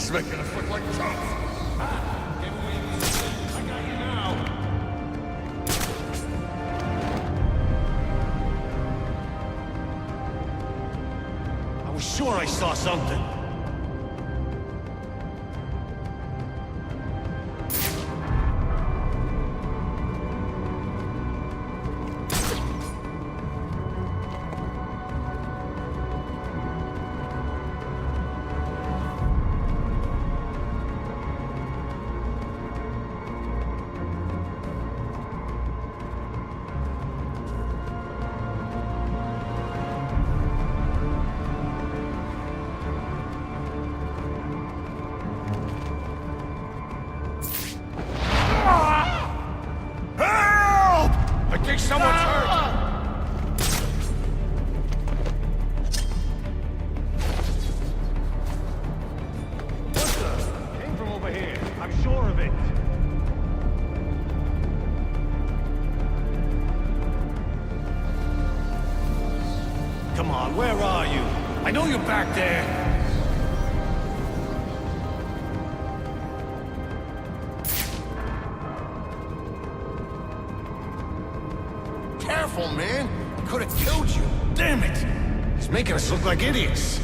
He's making us look like chumps. Can't believe I got you now. I was sure I saw something. I think someone's hurt! What the? Came from over here. I'm sure of it. Come on, where are you? I know you're back there. Careful, man! He could have killed you! Damn it! He's making us look like idiots.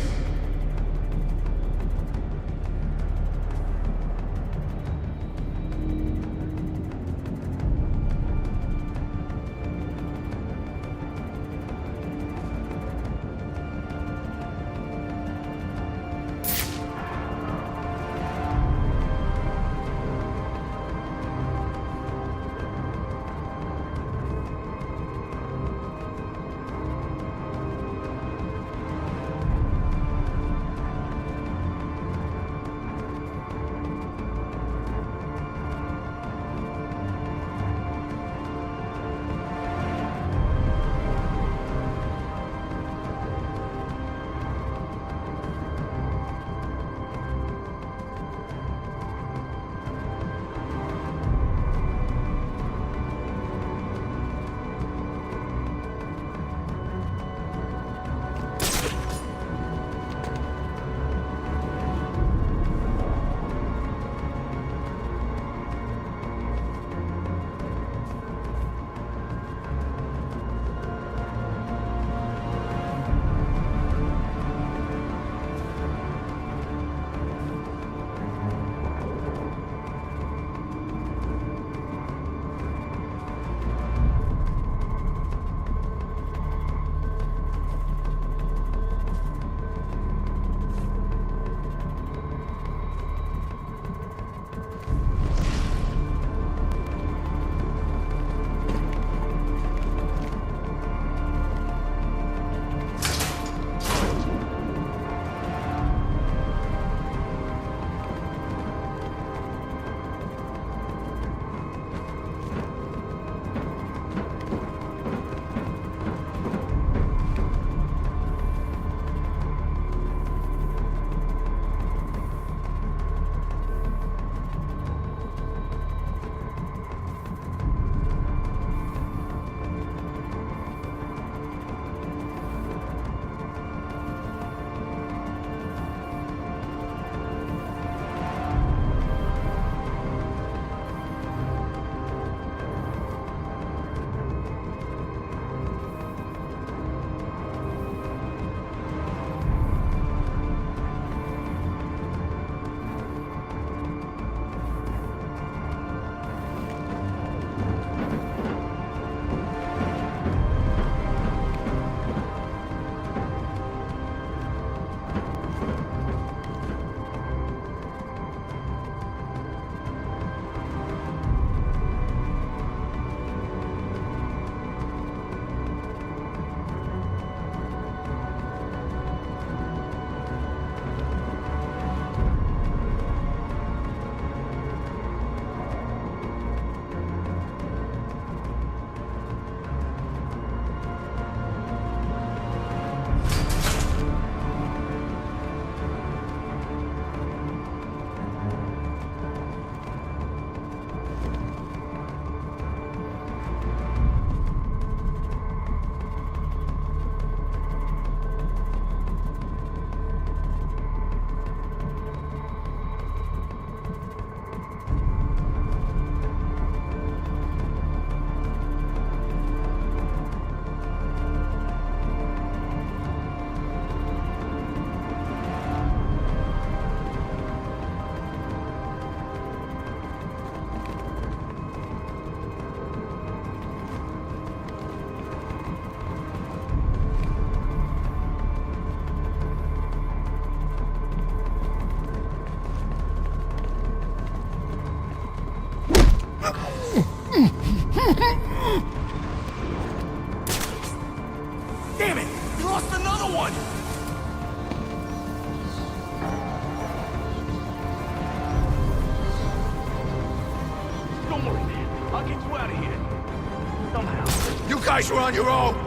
guys were on your own!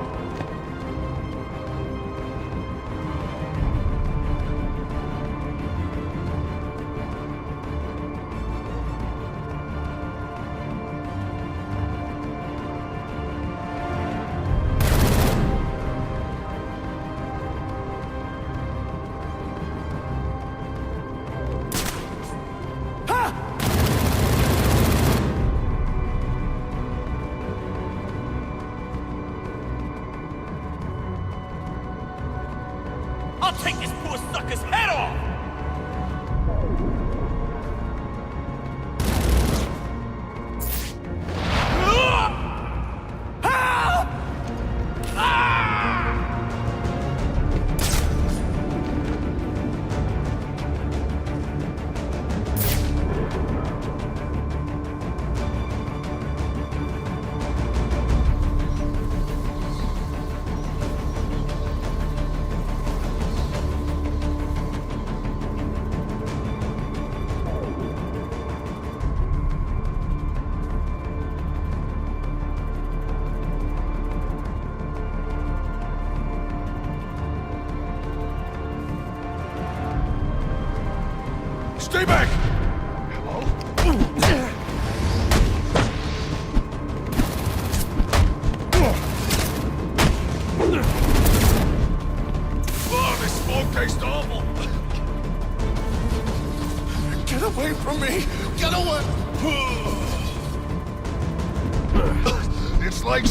I'll take this poor sucker's head off! Help! Stay back! Oh, this smoke tastes awful! Get away from me! Get away! It's like...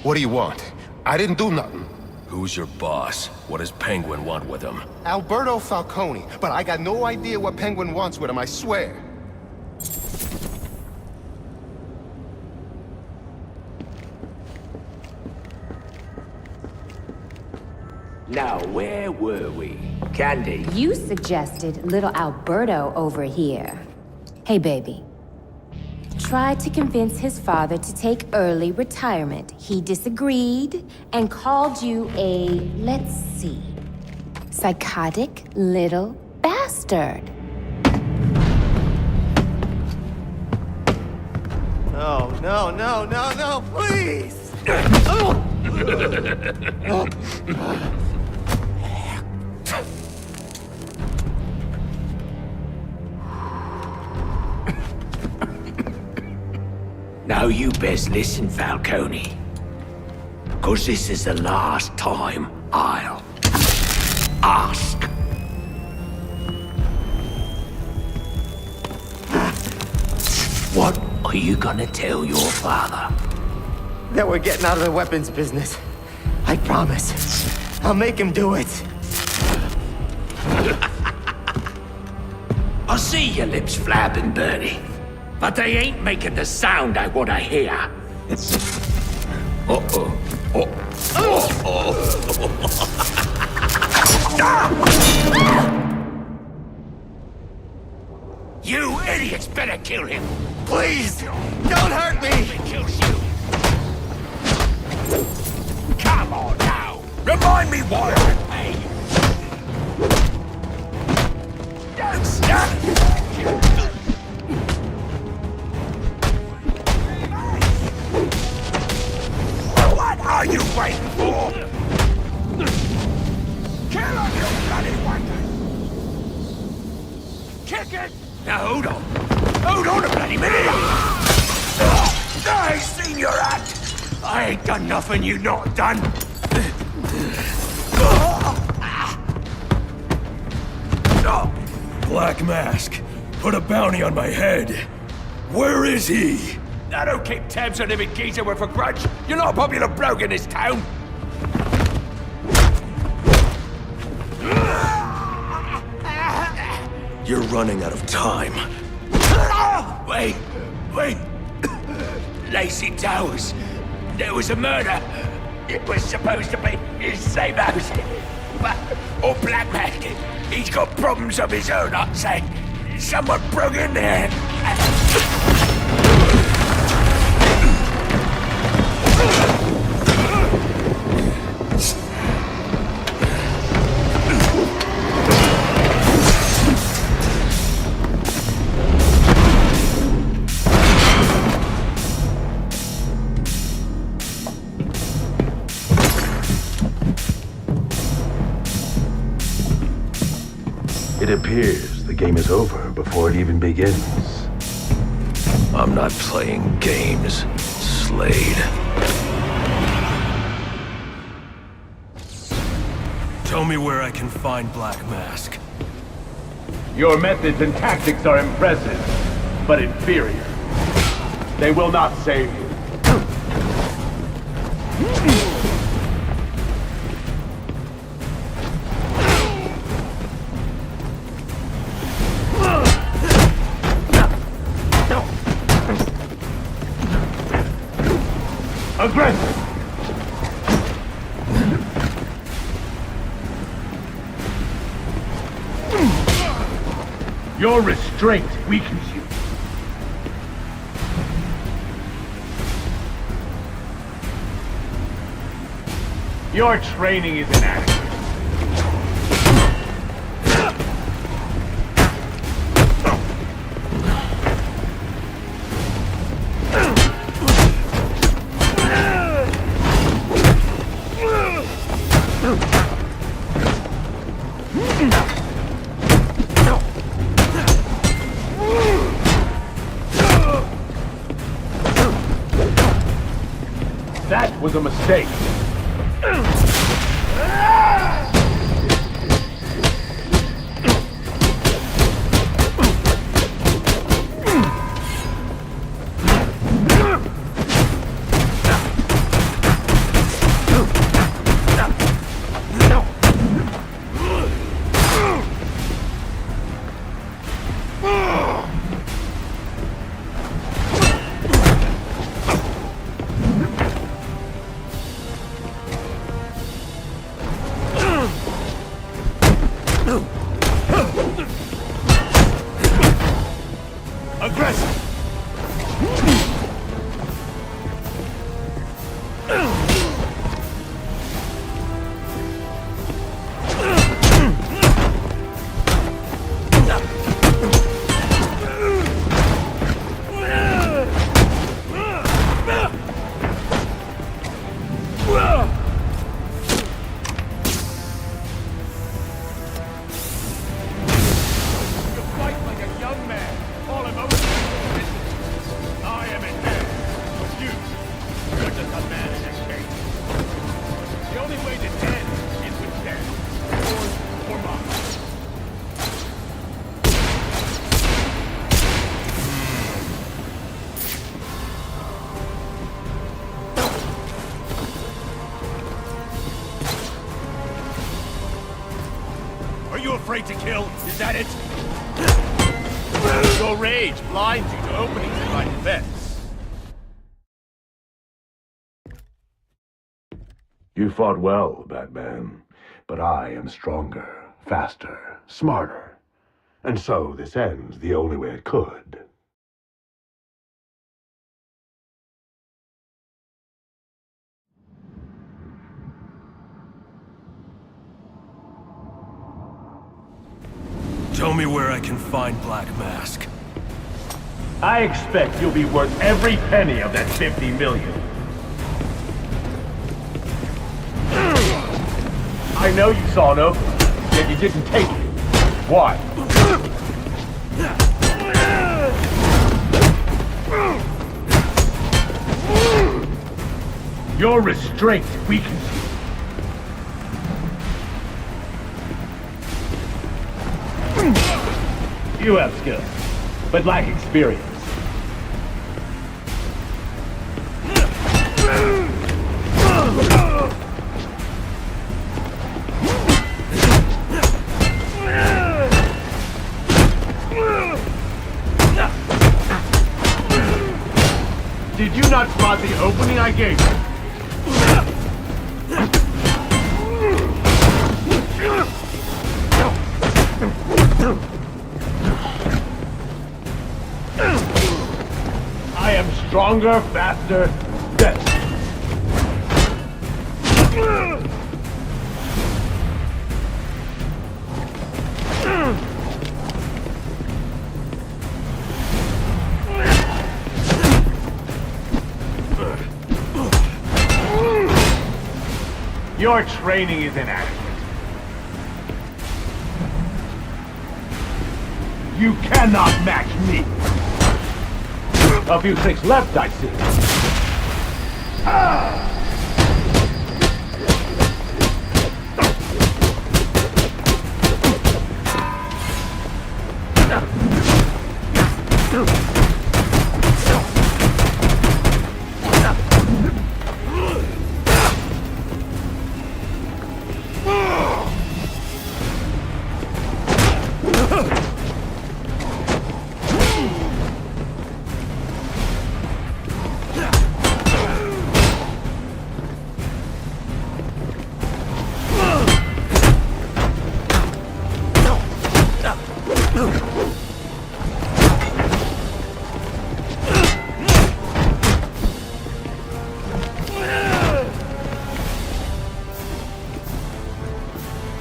What do you want? I didn't do nothing. Who's your boss? What does Penguin want with him? Alberto Falcone, but I got no idea what Penguin wants with him, I swear. Now, where were we? Candy? You suggested little Alberto over here. Hey, baby. Tried to convince his father to take early retirement. He disagreed and called you a, let's see, psychotic little bastard. No, no, no, no, no, please! Now you best listen, Falcone. 'Cause this is the last time I'll ask. What are you gonna tell your father? That we're getting out of the weapons business. I promise. I'll make him do it. I see your lips flapping, Bernie. But they ain't making the sound I want to hear. Uh-oh. You idiots better kill him. Please, don't hurt me! If it kills you. Come on now. Remind me why I pay you. Don't stop. What are you waiting for? Kill him, you bloody wanker! Kick it! Now hold on. Hold on a bloody minute! I seen your act! I ain't done nothing you not done! Black Mask. Put a bounty on my head. Where is he? I don't keep tabs on every geezer with a grudge. You're not a popular bloke in this town. You're running out of time. Wait. Lacey Towers. There was a murder. It was supposed to be his same house. Or Black Mask, he's got problems of his own, I'd say. Someone broke in there. It appears the game is over before it even begins. I'm not playing games, Slade. Tell me where I can find Black Mask. Your methods and tactics are impressive, but inferior. They will not save you. Aggressive! Your restraint weakens you. Your training is inadequate. That was a mistake. Aggressive! Are you afraid to kill? Is that it? Your rage blinds you to openings in my defense. You fought well, Batman. But I am stronger, faster, smarter. And so this ends the only way it could. Tell me where I can find Black Mask. I expect you'll be worth every penny of that 50 million. I know you saw an opening, yet you didn't take it. Why? Your restraint weakens you. You have skill, but lack experience. Did you not spot the opening I gave you? I am stronger, faster, better. Your training is inadequate. You cannot match me. A few tricks left, I see.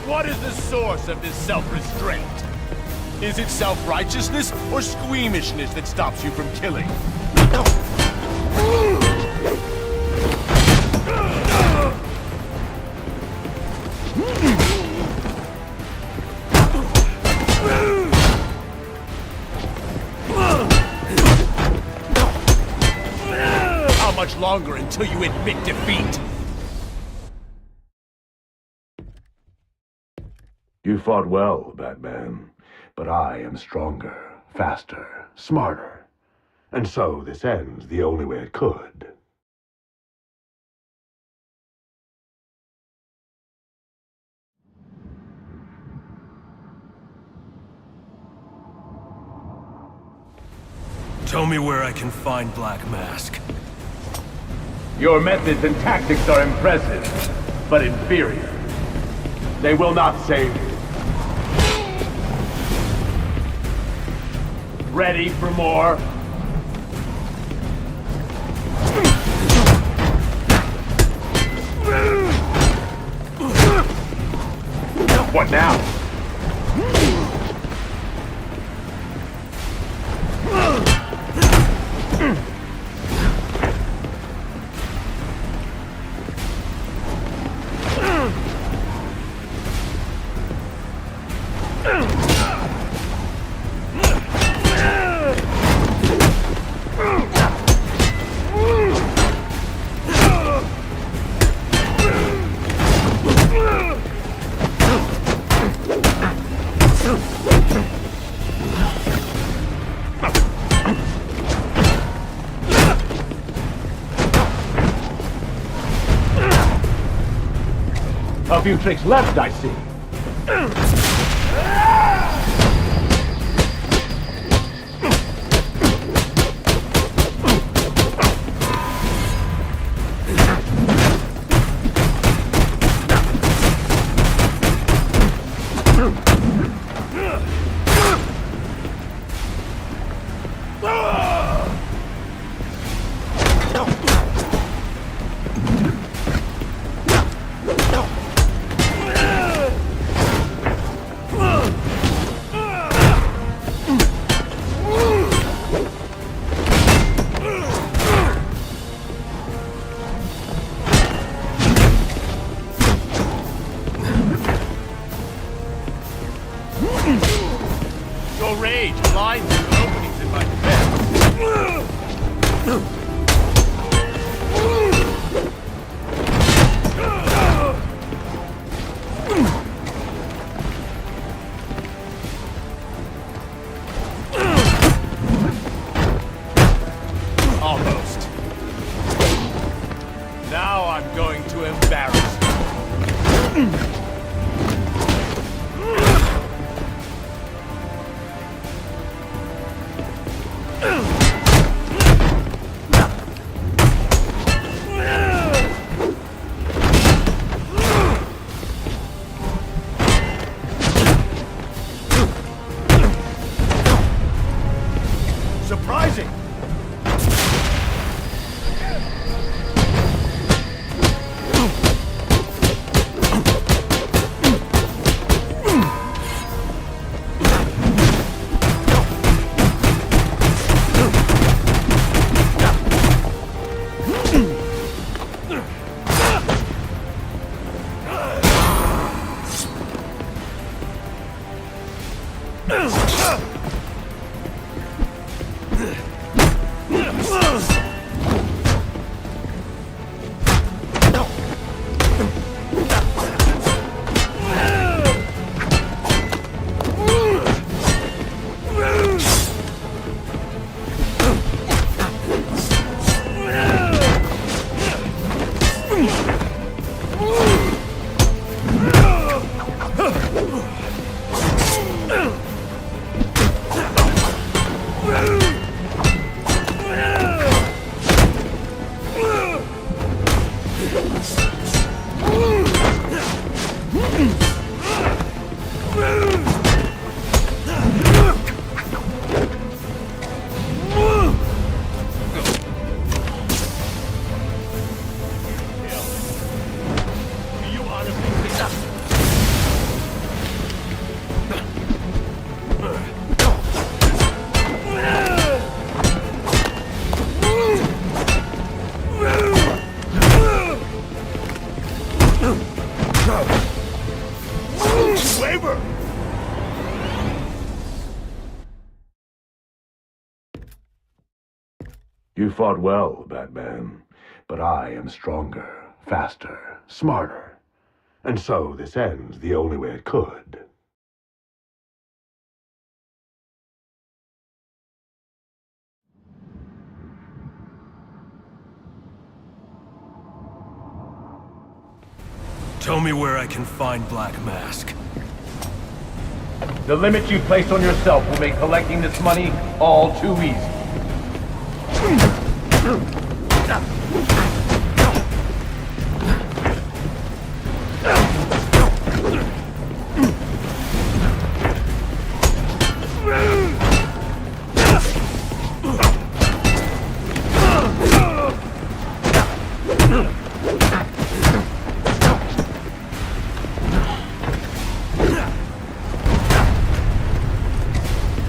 What is the source of this self-restraint? Is it self-righteousness or squeamishness that stops you from killing? How much longer until you admit defeat? You fought well, Batman, but I am stronger, faster, smarter. And so this ends the only way it could. Tell me where I can find Black Mask. Your methods and tactics are impressive, but inferior. They will not save you. Ready for more? What now? A few tricks left, I see. Your rage blinds you to openings in my defense. Almost. Now I'm going to embarrass you. Surprising! You fought well, Batman, but I am stronger, faster, smarter. And so this ends the only way it could. Tell me where I can find Black Mask. The limit you place on yourself will make collecting this money all too easy.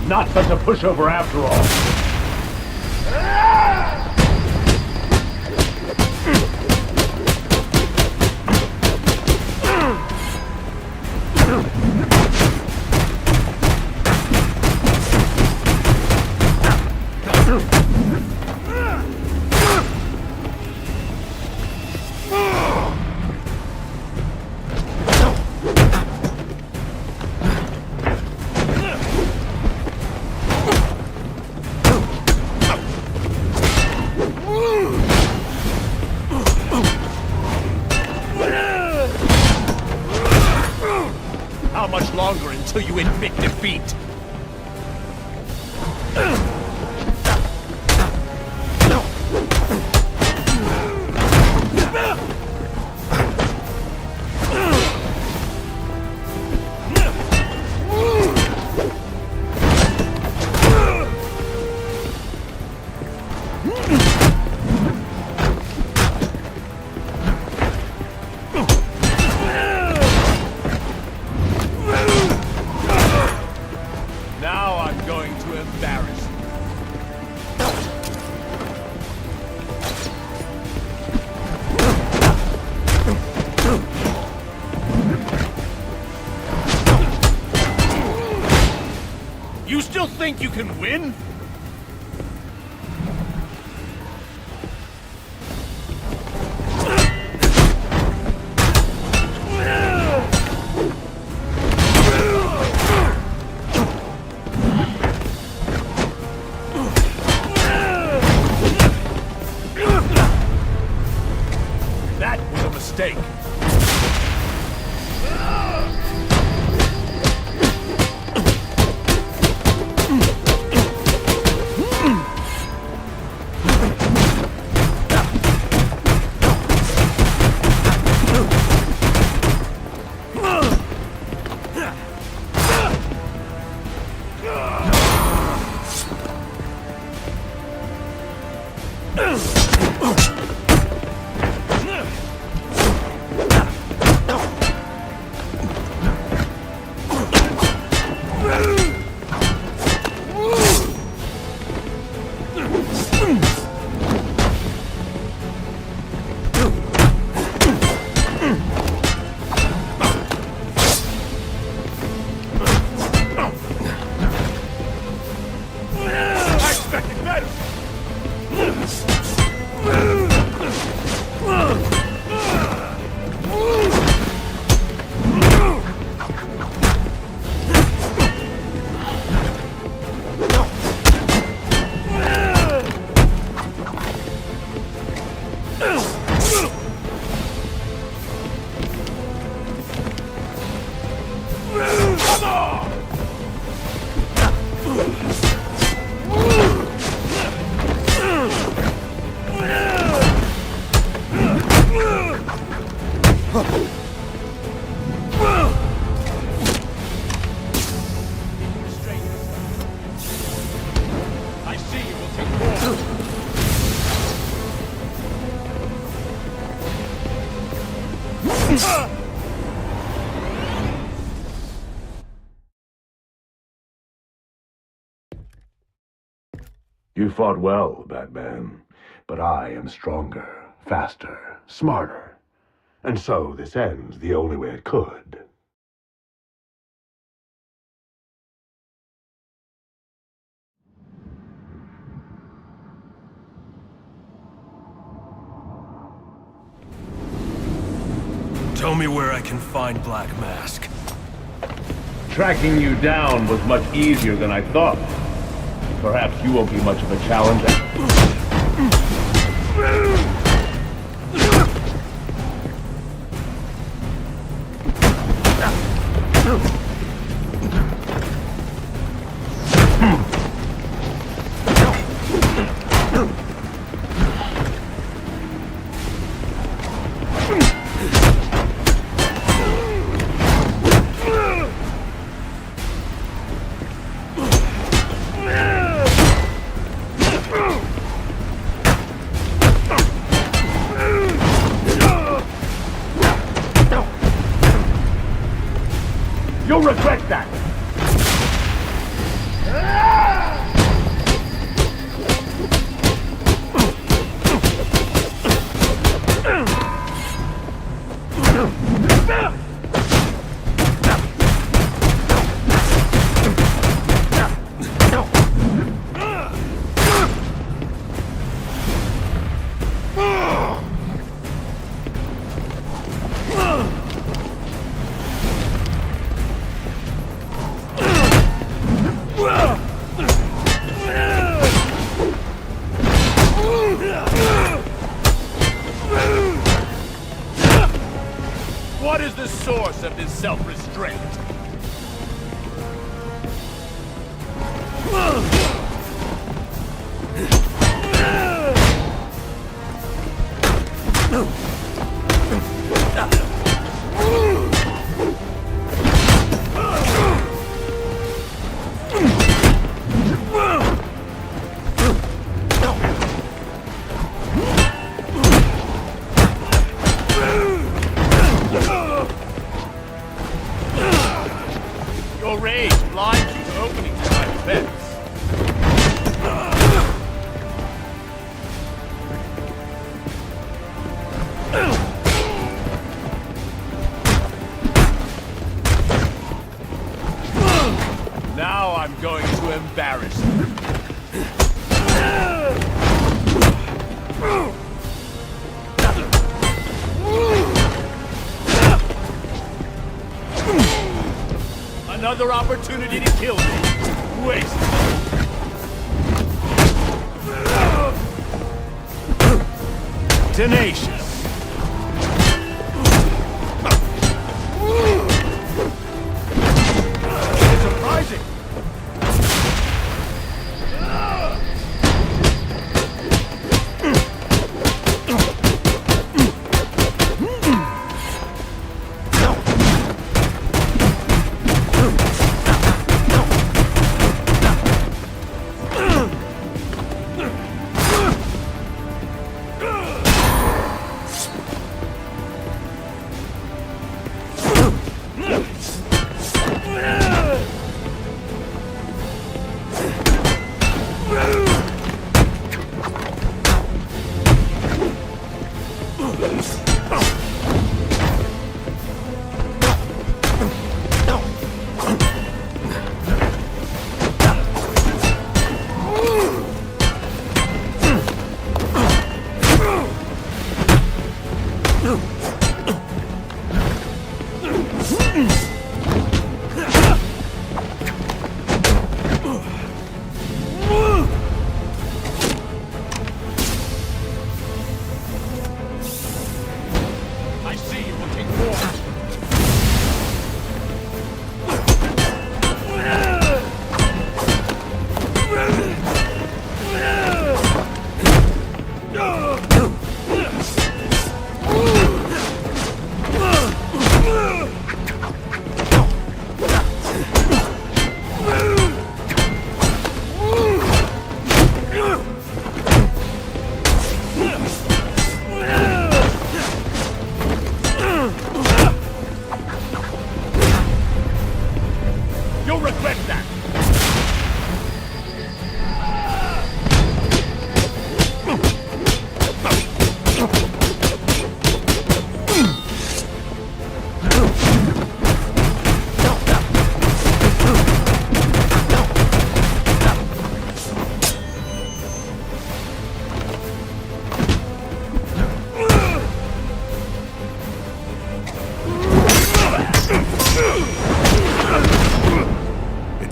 Not such a pushover after all. How much longer until you admit defeat? Now I'm going to embarrass you. You still think you can win? That was a mistake. I expected better. Come on! I see you will take more. You fought well, Batman, but I am stronger, faster, smarter. And so this ends the only way it could. Tell me where I can find Black Mask. Tracking you down was much easier than I thought. Perhaps you won't be much of a challenge. You'll regret that! What is the source of this self-restraint? Your rage blinds you to openings in my defense. Now I'm going to embarrass you. Another opportunity to kill me. Wasted. Tenacious. Surprising.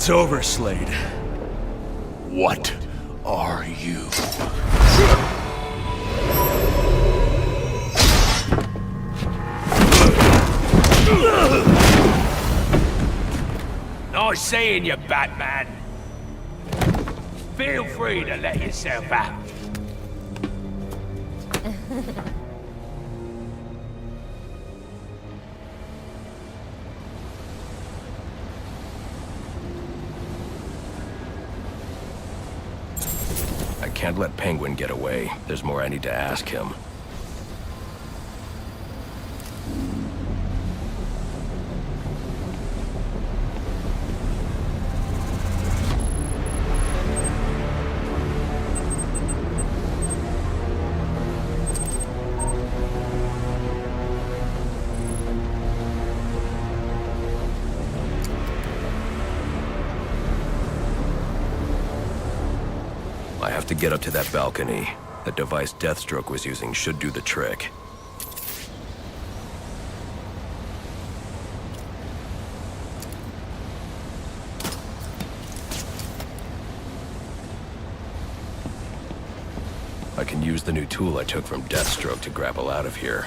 It's over, Slade. What are you? Nice seeing you, Batman. Feel free to let yourself out. I can't let Penguin get away. There's more I need to ask him. I have to get up to that balcony. The device Deathstroke was using should do the trick. I can use the new tool I took from Deathstroke to grapple out of here.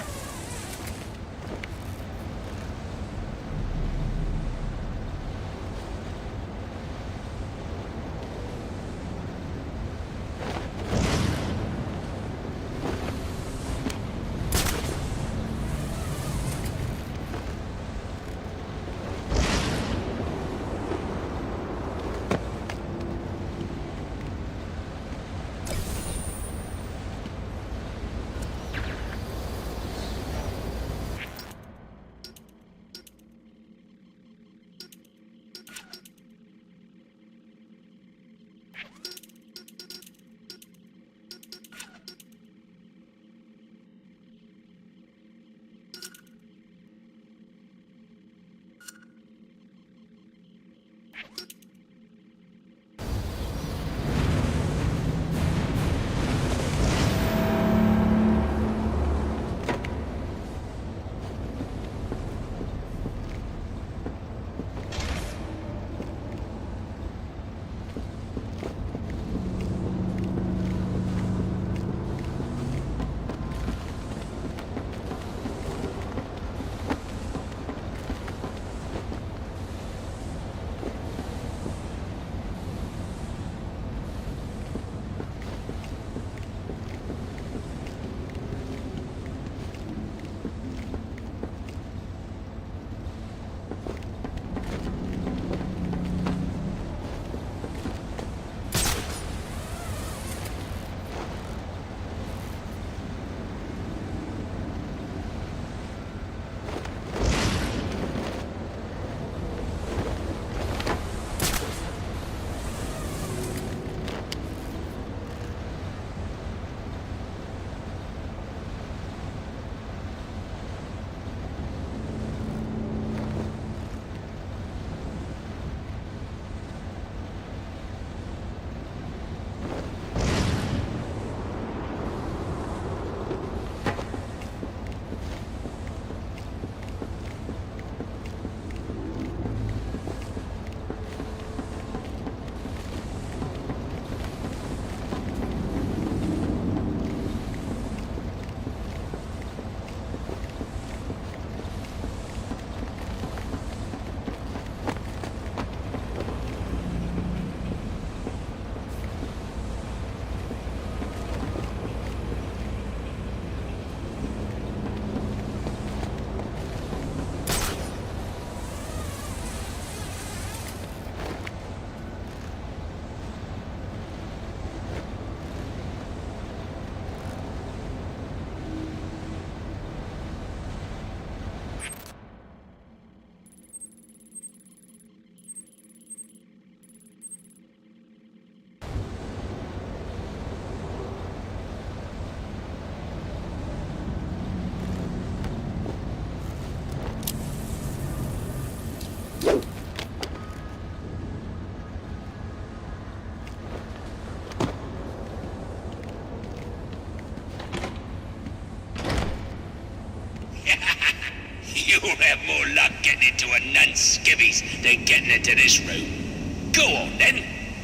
You'll have more luck getting into a nun's skivvies than getting into this room. Go on then,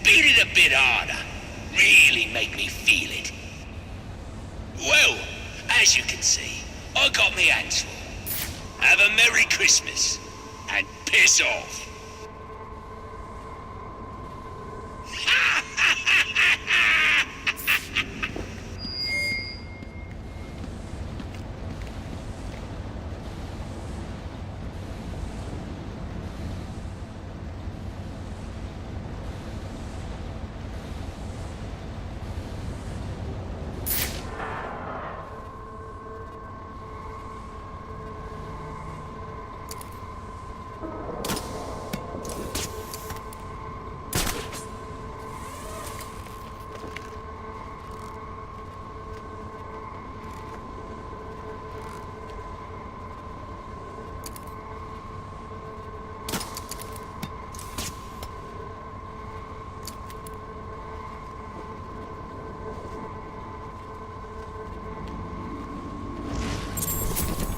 beat it a bit harder. Really make me feel it. Well, as you can see, I got me hands full. Have a Merry Christmas, and piss off.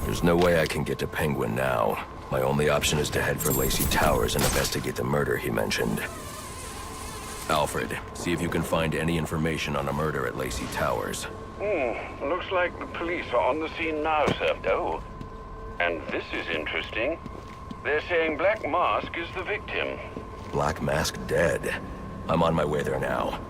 There's no way I can get to Penguin now. My only option is to head for Lacey Towers and investigate the murder he mentioned. Alfred, see if you can find any information on a murder at Lacey Towers. Looks like the police are on the scene now, sir. Oh, and this is interesting. They're saying Black Mask is the victim. Black Mask dead. I'm on my way there now.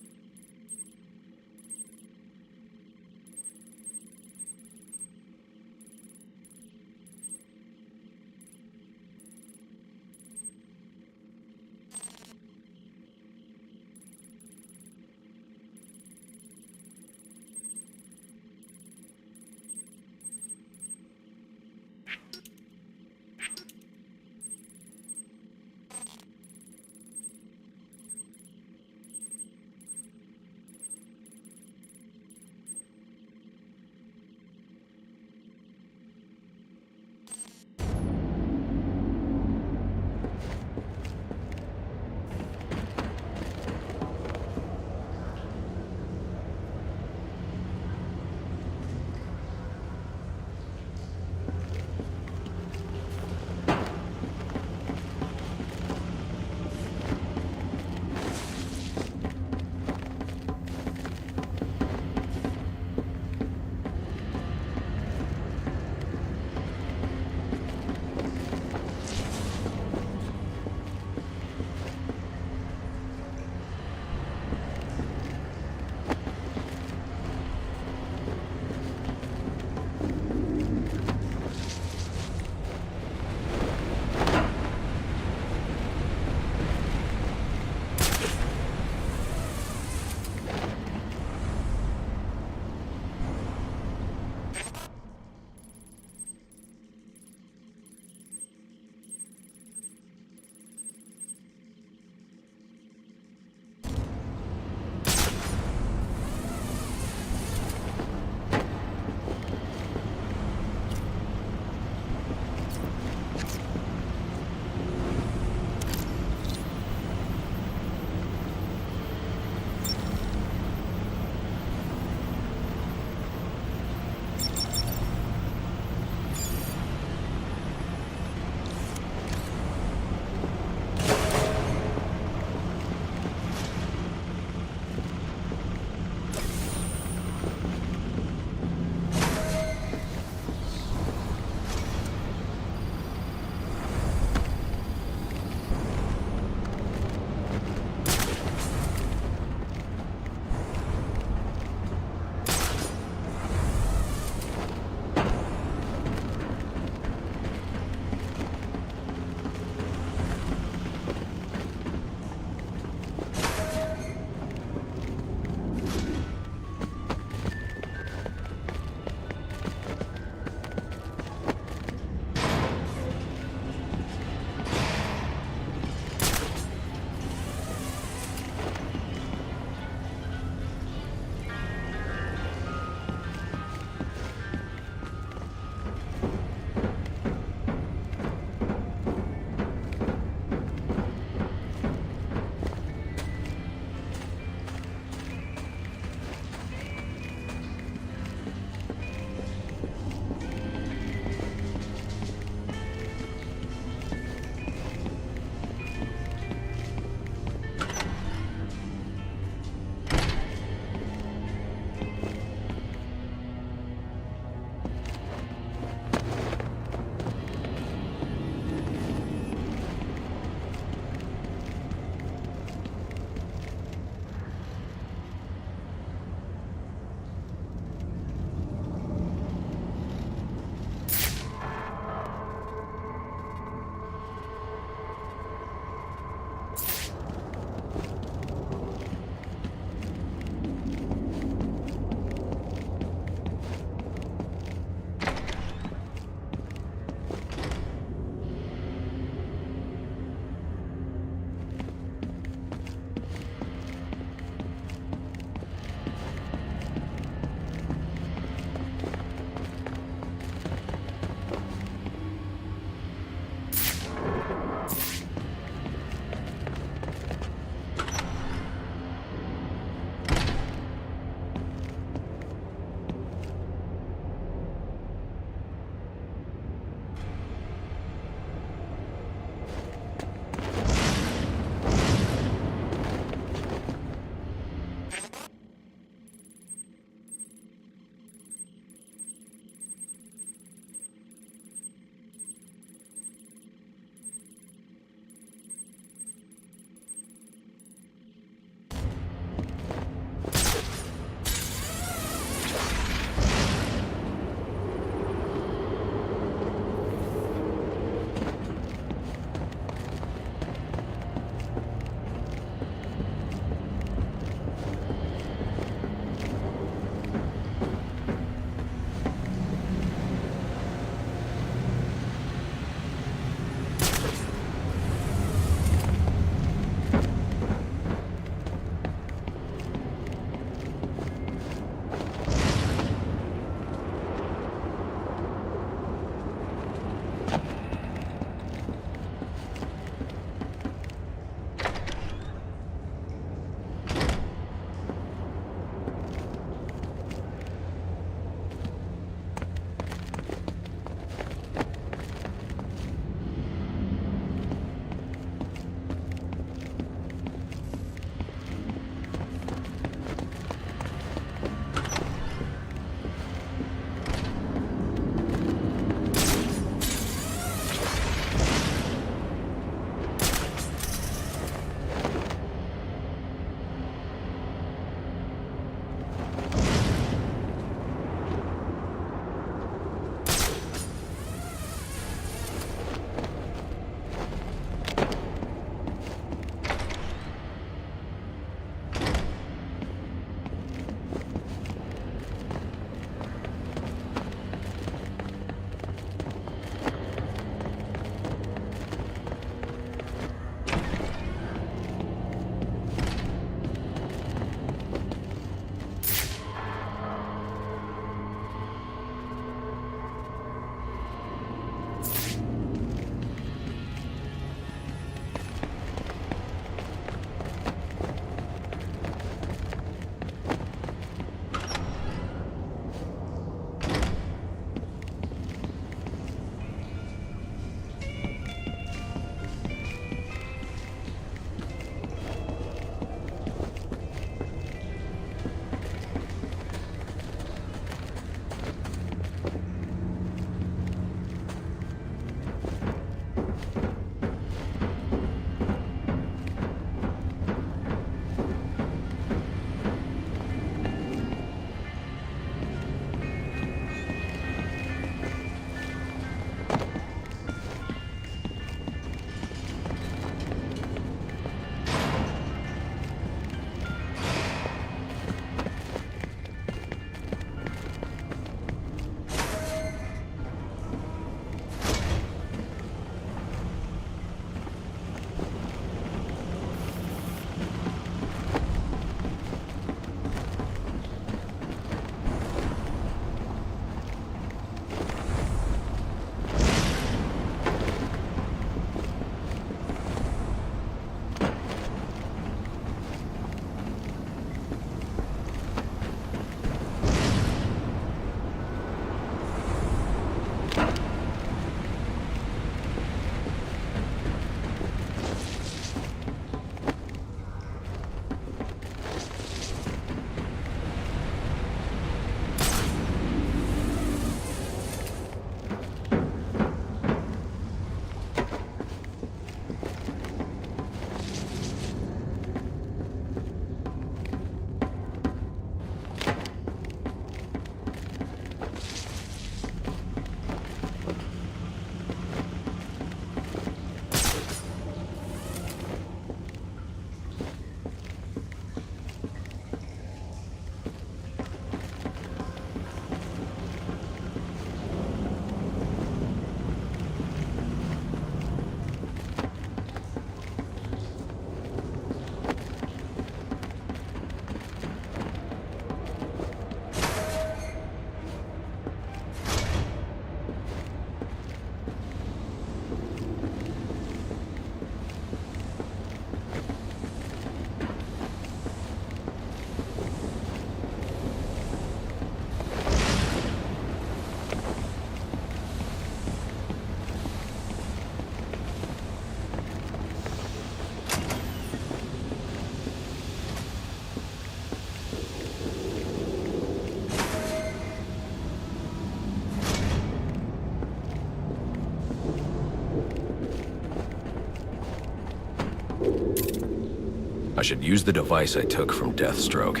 should use the device I took from Deathstroke.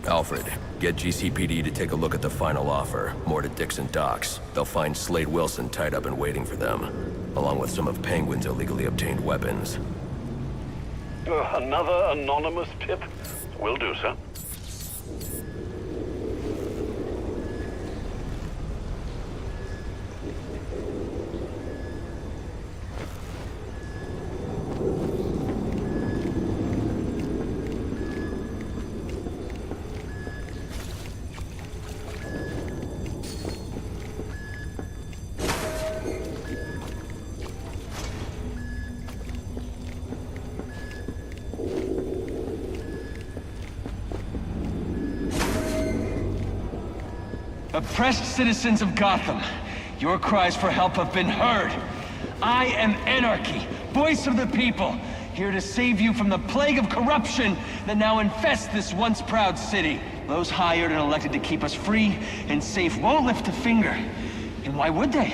Alfred, get GCPD to take a look at the final offer, more to Dixon Docks. They'll find Slade Wilson tied up and waiting for them, along with some of Penguin's illegally obtained weapons. Another anonymous tip? Will do, sir. Oppressed citizens of Gotham, your cries for help have been heard. I am Anarchy, voice of the people, here to save you from the plague of corruption that now infests this once proud city. Those hired and elected to keep us free and safe won't lift a finger. And why would they?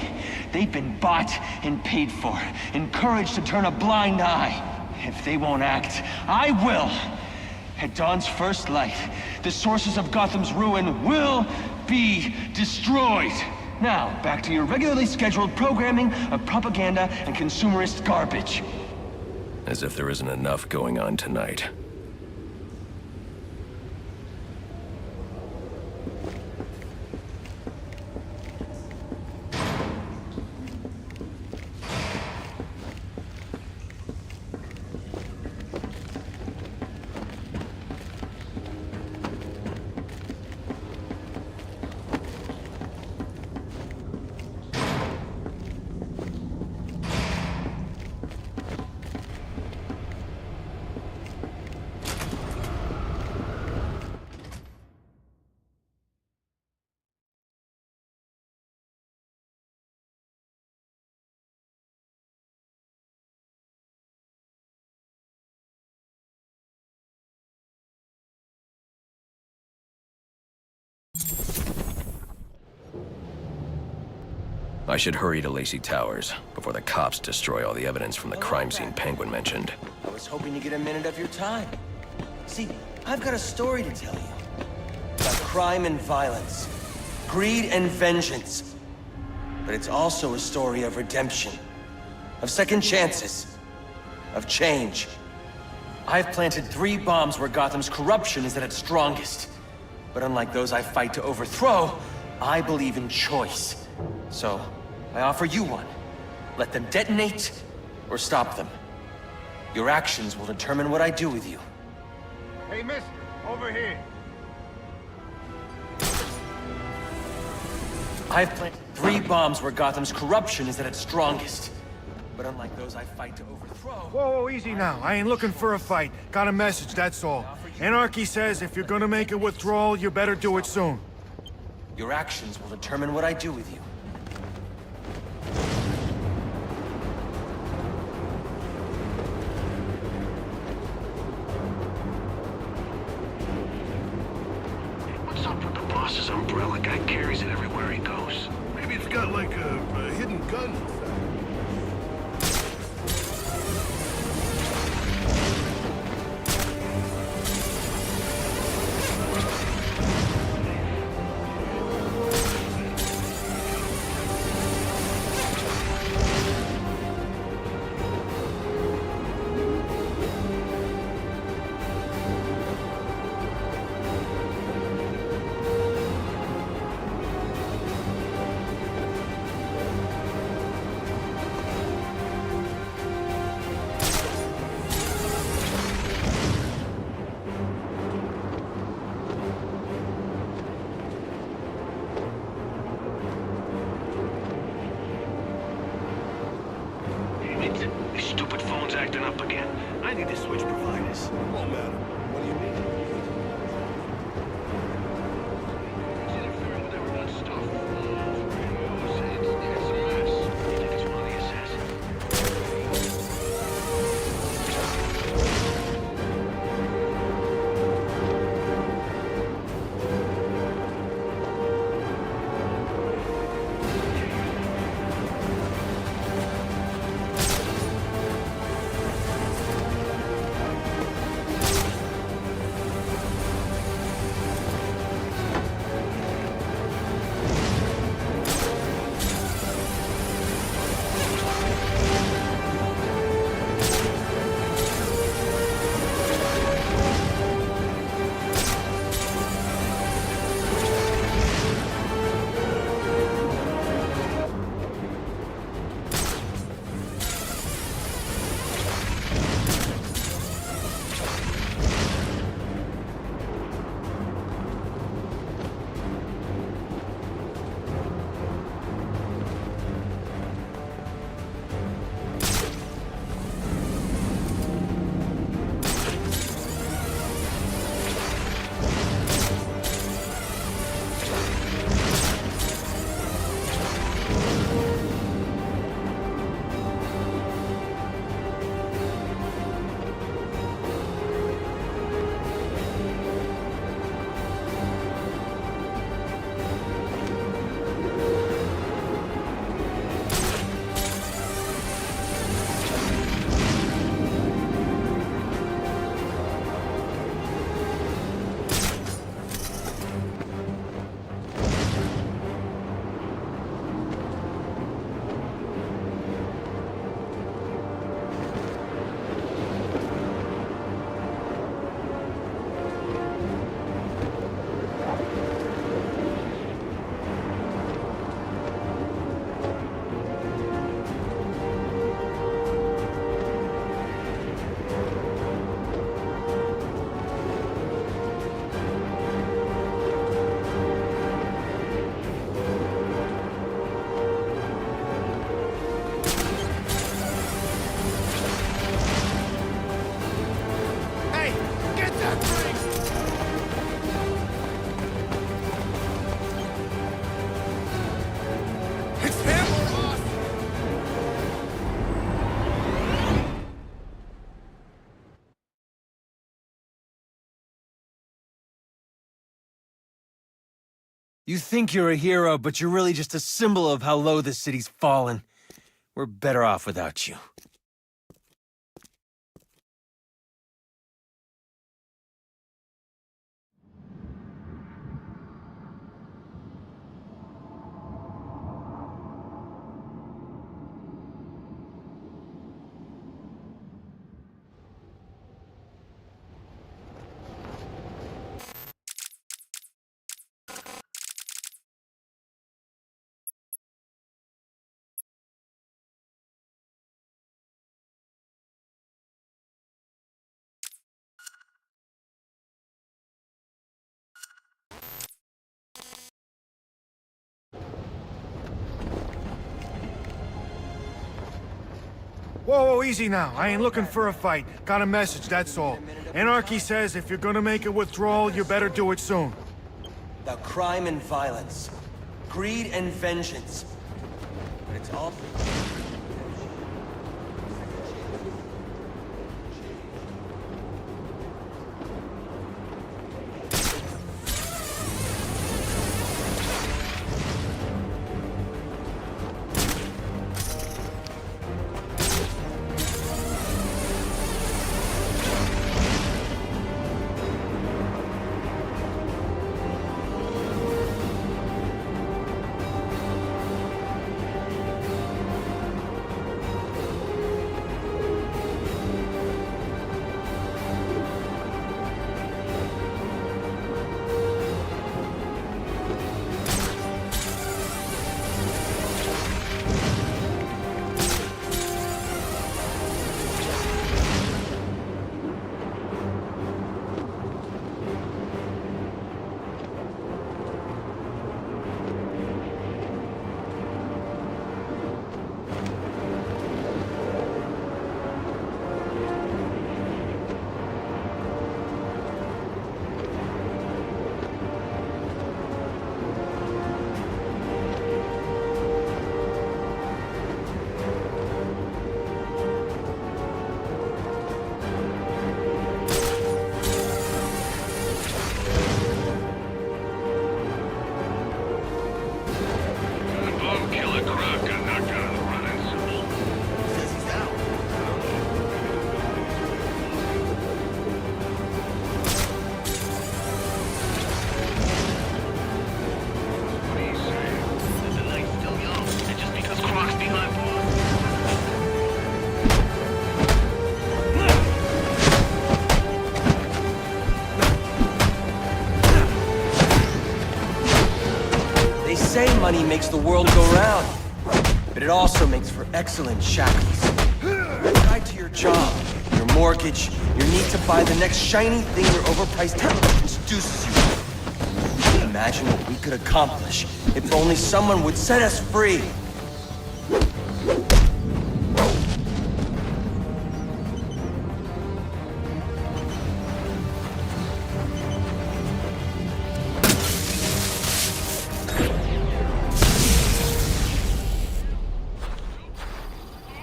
They've been bought and paid for, encouraged to turn a blind eye. If they won't act, I will. At dawn's first light, the sources of Gotham's ruin will be destroyed. Now, back to your regularly scheduled programming of propaganda and consumerist garbage. As if there isn't enough going on tonight. I should hurry to Lacey Towers before the cops destroy all the evidence from the crime scene Penguin mentioned. I was hoping to get a minute of your time. See, I've got a story to tell you. About crime and violence. Greed and vengeance. But it's also a story of redemption. Of second chances. Of change. I've planted 3 bombs where Gotham's corruption is at its strongest. But unlike those I fight to overthrow, I believe in choice. So, I offer you one. Let them detonate, or stop them. Your actions will determine what I do with you. Hey, mister, over here. I've planted 3 bombs where Gotham's corruption is at its strongest. But unlike those I fight to overthrow... Whoa, easy now. I ain't looking for a fight. Got a message, that's all. Anarchy says if you're gonna make a withdrawal, you better do it soon. Your actions will determine what I do with you. What's up with the boss's umbrella? Guy carries it everywhere he goes. Maybe it's got like a hidden gun inside. This stupid phone's acting up again. I need to switch providers. Won't matter. What do you mean? He's interfering with everyone's stuff. It's a mess. You think it's one of the assassins? You think you're a hero, but you're really just a symbol of how low this city's fallen. We're better off without you. Whoa, easy now. I ain't looking for a fight. Got a message, that's all. Anarchy says if you're gonna make a withdrawal, you better do it soon. About crime and violence. Greed and vengeance. But it's all... Money makes the world go round, but it also makes for excellent shackles. Tied to your job, your mortgage, your need to buy the next shiny thing your overpriced television seduces you. Imagine what we could accomplish if only someone would set us free.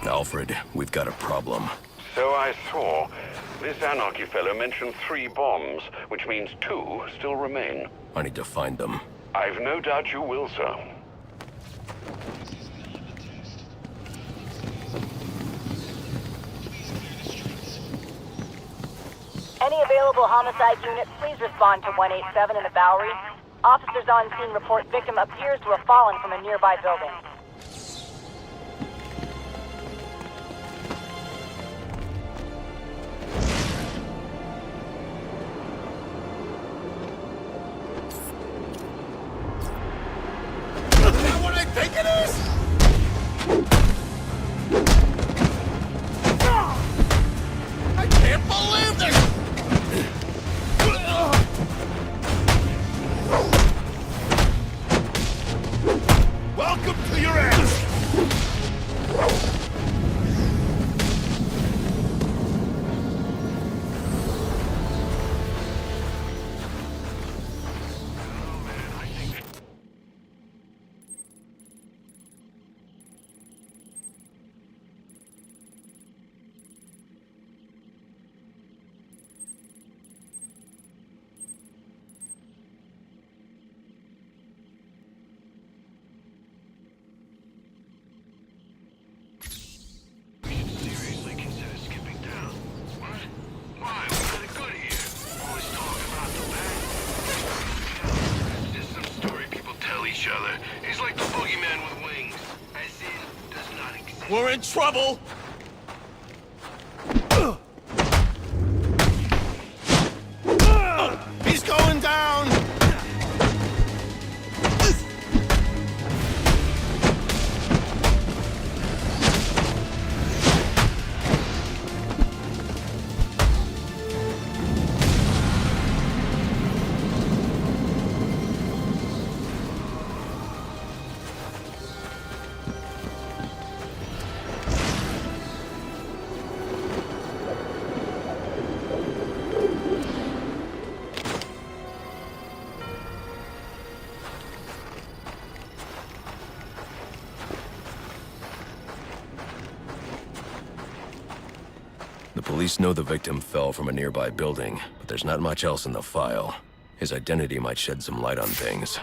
Alfred, we've got a problem. So I saw. This Anarchy fellow mentioned 3 bombs, which means 2 still remain. I need to find them. I've no doubt you will, sir. Any available homicide units, please respond to 187 in the Bowery. Officers on scene report victim appears to have fallen from a nearby building. Welcome to your We're in trouble! He's going down! The police know the victim fell from a nearby building, but there's not much else in the file. His identity might shed some light on things.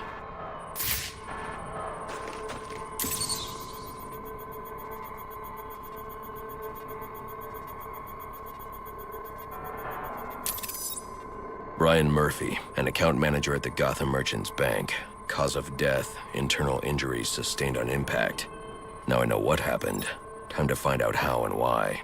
Brian Murphy, an account manager at the Gotham Merchants Bank. Cause of death, internal injuries sustained on impact. Now I know what happened. Time to find out how and why.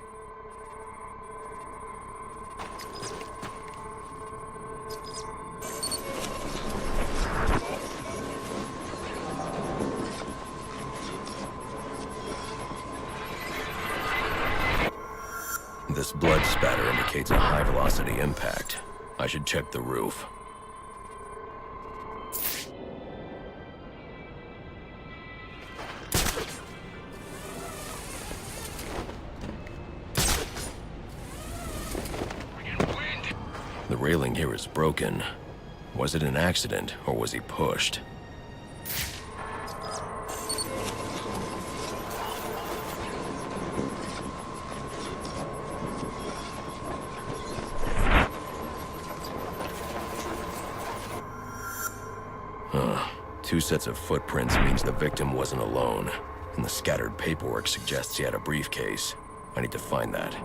This blood spatter indicates a high-velocity impact. I should check the roof. The railing here is broken. Was it an accident, or was he pushed? Two sets of footprints means the victim wasn't alone, and the scattered paperwork suggests he had a briefcase. I need to find that.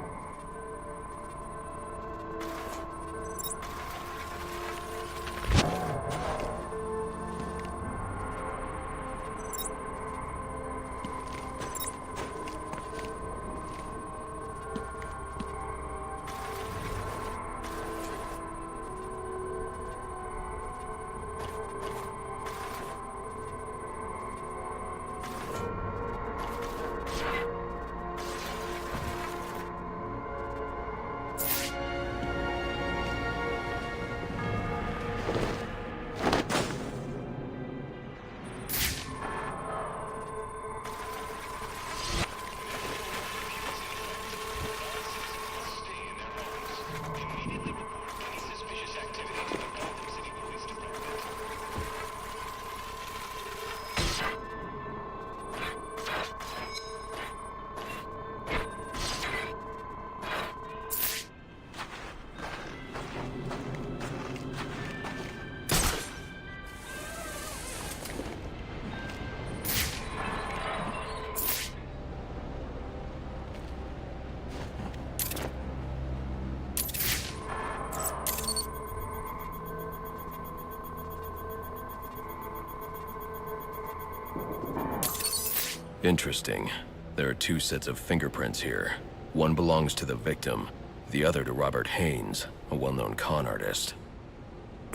Interesting. There are two sets of fingerprints here. One belongs to the victim, the other to Robert Haynes, a well-known con artist.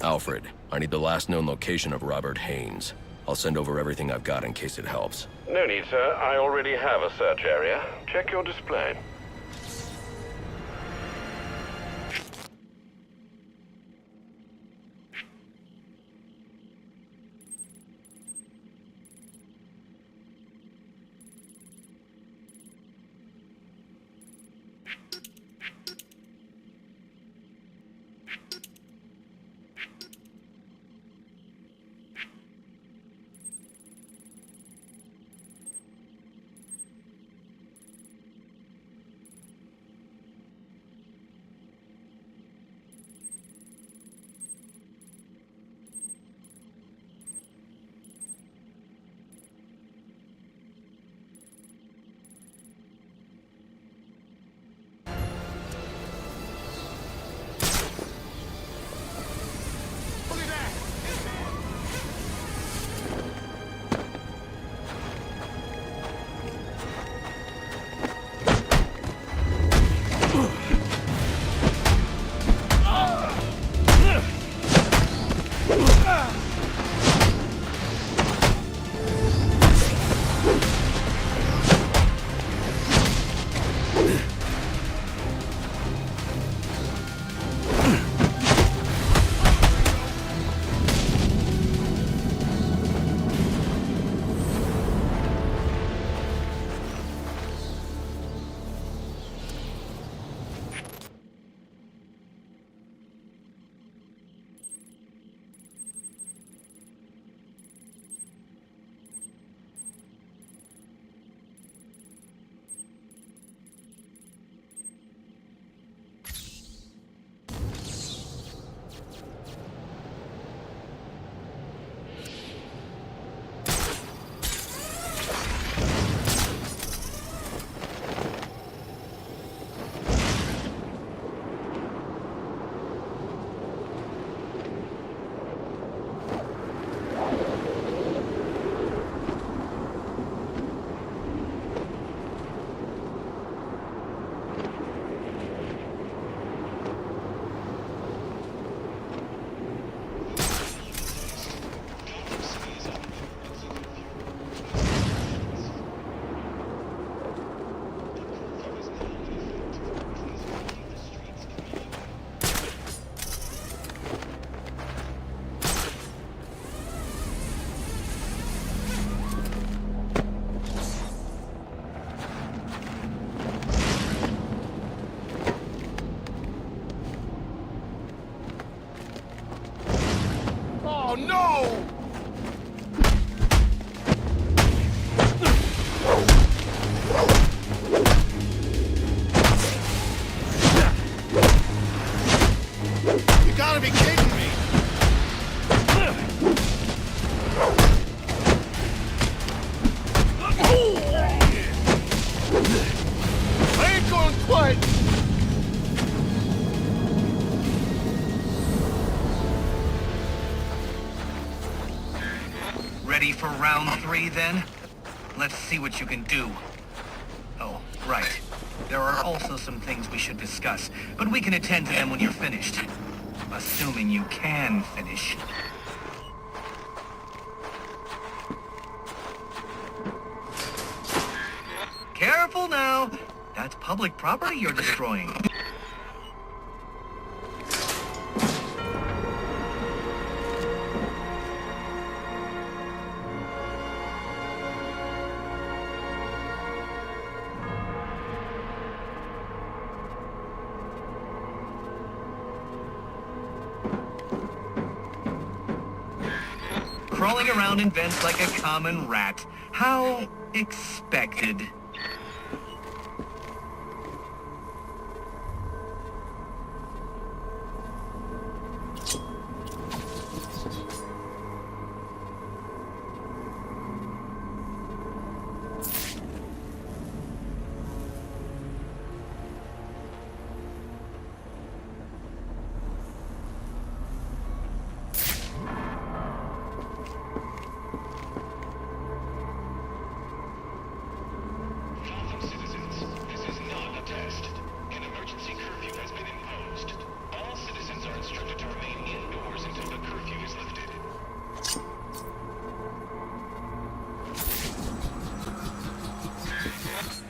Alfred, I need the last known location of Robert Haynes. I'll send over everything I've got in case it helps. No need, sir. I already have a search area. Check your display. right. Ready for round 3, then? Let's see what you can do. Oh, right. There are also some things we should discuss, but we can attend to them when you're finished. Assuming you can finish. Careful now! That's public property you're destroying. Crawling around in vents like a common rat. How expected.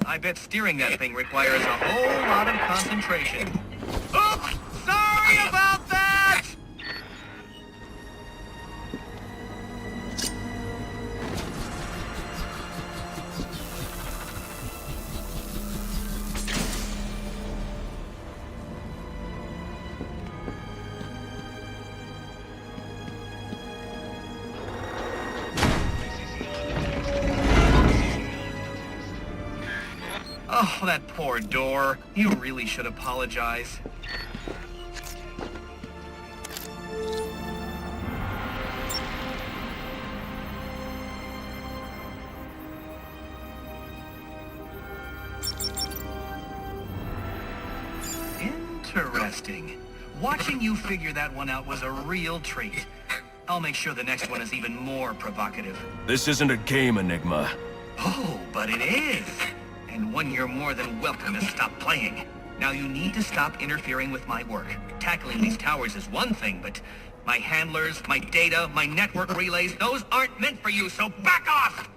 I bet steering that thing requires a whole lot of concentration. Oops! Sorry about that! Oh, that poor door. You really should apologize. Interesting. Watching you figure that one out was a real treat. I'll make sure the next one is even more provocative. This isn't a game, Enigma. Oh, but it is. And one you're more than welcome to stop playing. Now you need to stop interfering with my work. Tackling these towers is one thing, but my handlers, my data, my network relays, those aren't meant for you, so back off!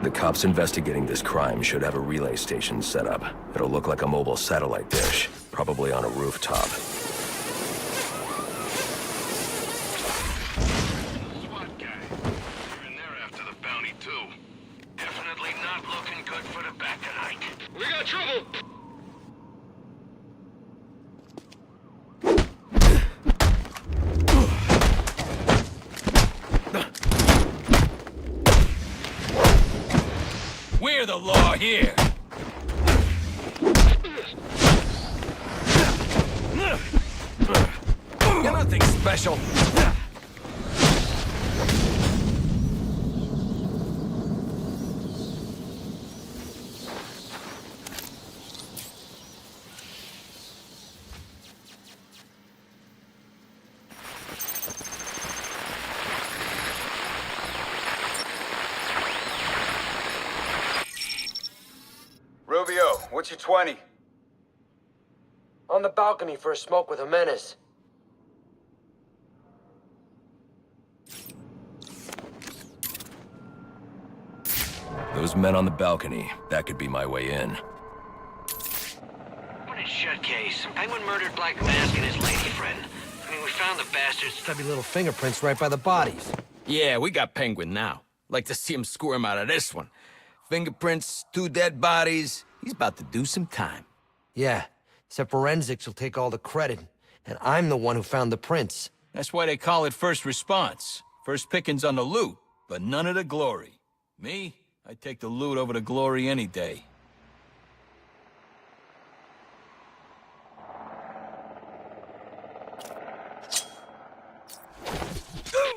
The cops investigating this crime should have a relay station set up. It'll look like a mobile satellite dish, probably on a rooftop. SWAT guy. You're in there after the bounty, too. Definitely not looking good for the back tonight. We got trouble! We're the law here. You're nothing special. Rubio, what's your 20? On the balcony for a smoke with a menace. Those men on the balcony, that could be my way in. What a shutcase. Penguin murdered Black Mask and his lady friend. I mean, we found the bastards' Stubby little fingerprints right by the bodies. Yeah, we got Penguin now. Like to see him squirm out of this one. Fingerprints, 2 dead bodies. He's about to do some time. Yeah, except forensics will take all the credit. And I'm the one who found the prints. That's why they call it first response. First pickings on the loot, but none of the glory. Me? I'd take the loot over the glory any day.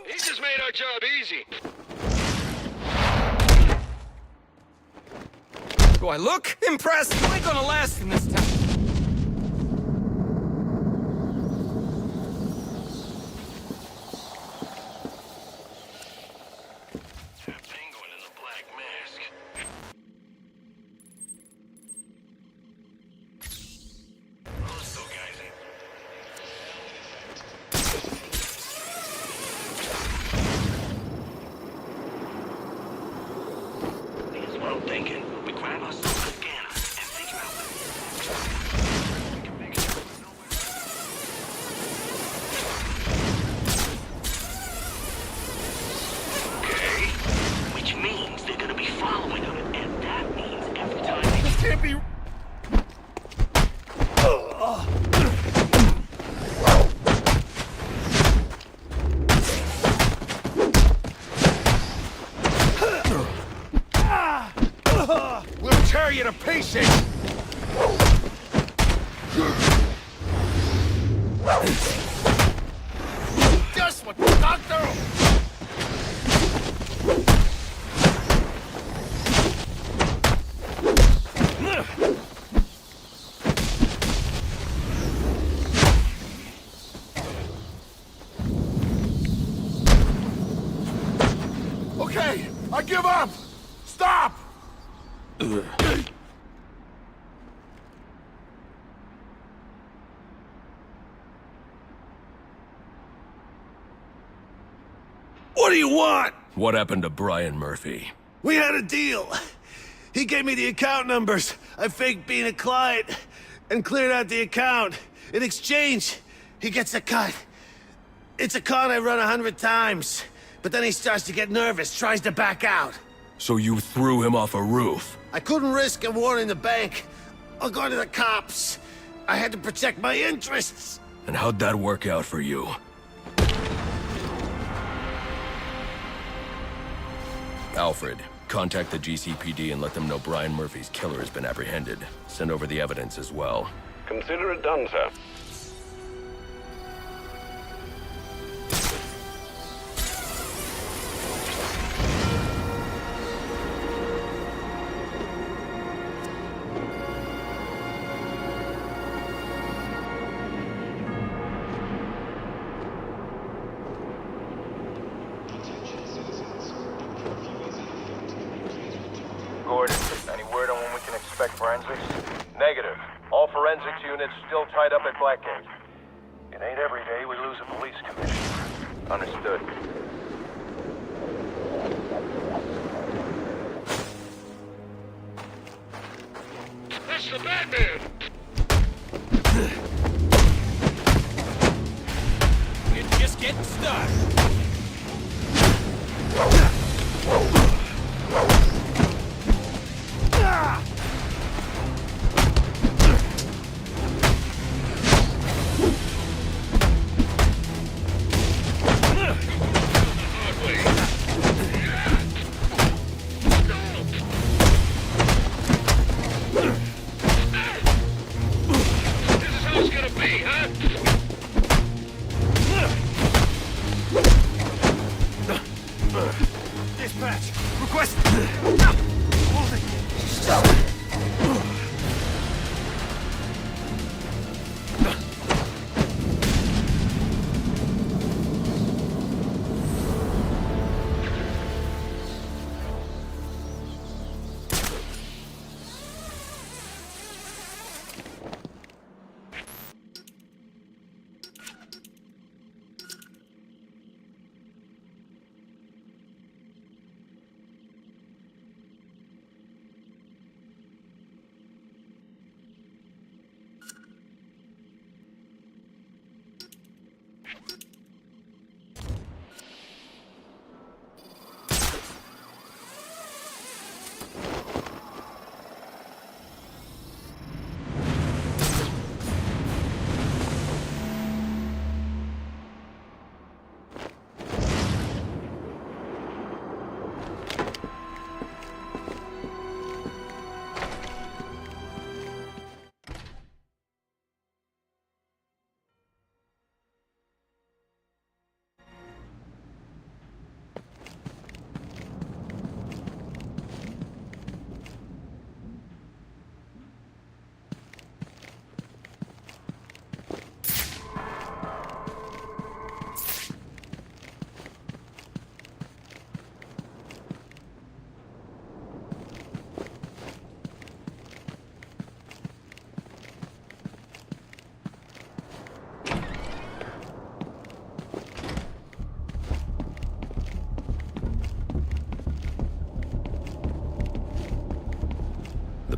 He just made our job easy. Do I look impressed? You ain't gonna last in this town. Penguin in the Black Mask. Let's go, guys. Here's what I'm thinking. We grab ourselves a scanner and figure out we can make it out of nowhere. Okay. Which means they're gonna be following them, and that means every time they can't be. We'll tear you to pieces! Just what the doctor! Okay, I give up! Stop! What do you want? What happened to Brian Murphy? We had a deal. He gave me the account numbers. I faked being a client and cleared out the account. In exchange, he gets a cut. It's a con I run 100 times. But then he starts to get nervous, tries to back out. So you threw him off a roof? I couldn't risk a warning the bank or going to the cops. I had to protect my interests. And how'd that work out for you? Alfred, contact the GCPD and let them know Brian Murphy's killer has been apprehended. Send over the evidence as well. Consider it done, sir. Gordon, any word on when we can expect forensics? Negative. All forensics units still tied up at Blackgate. It ain't every day we lose a police commissioner. Understood. Batman! We're just getting started. Dispatch, request. Hold it.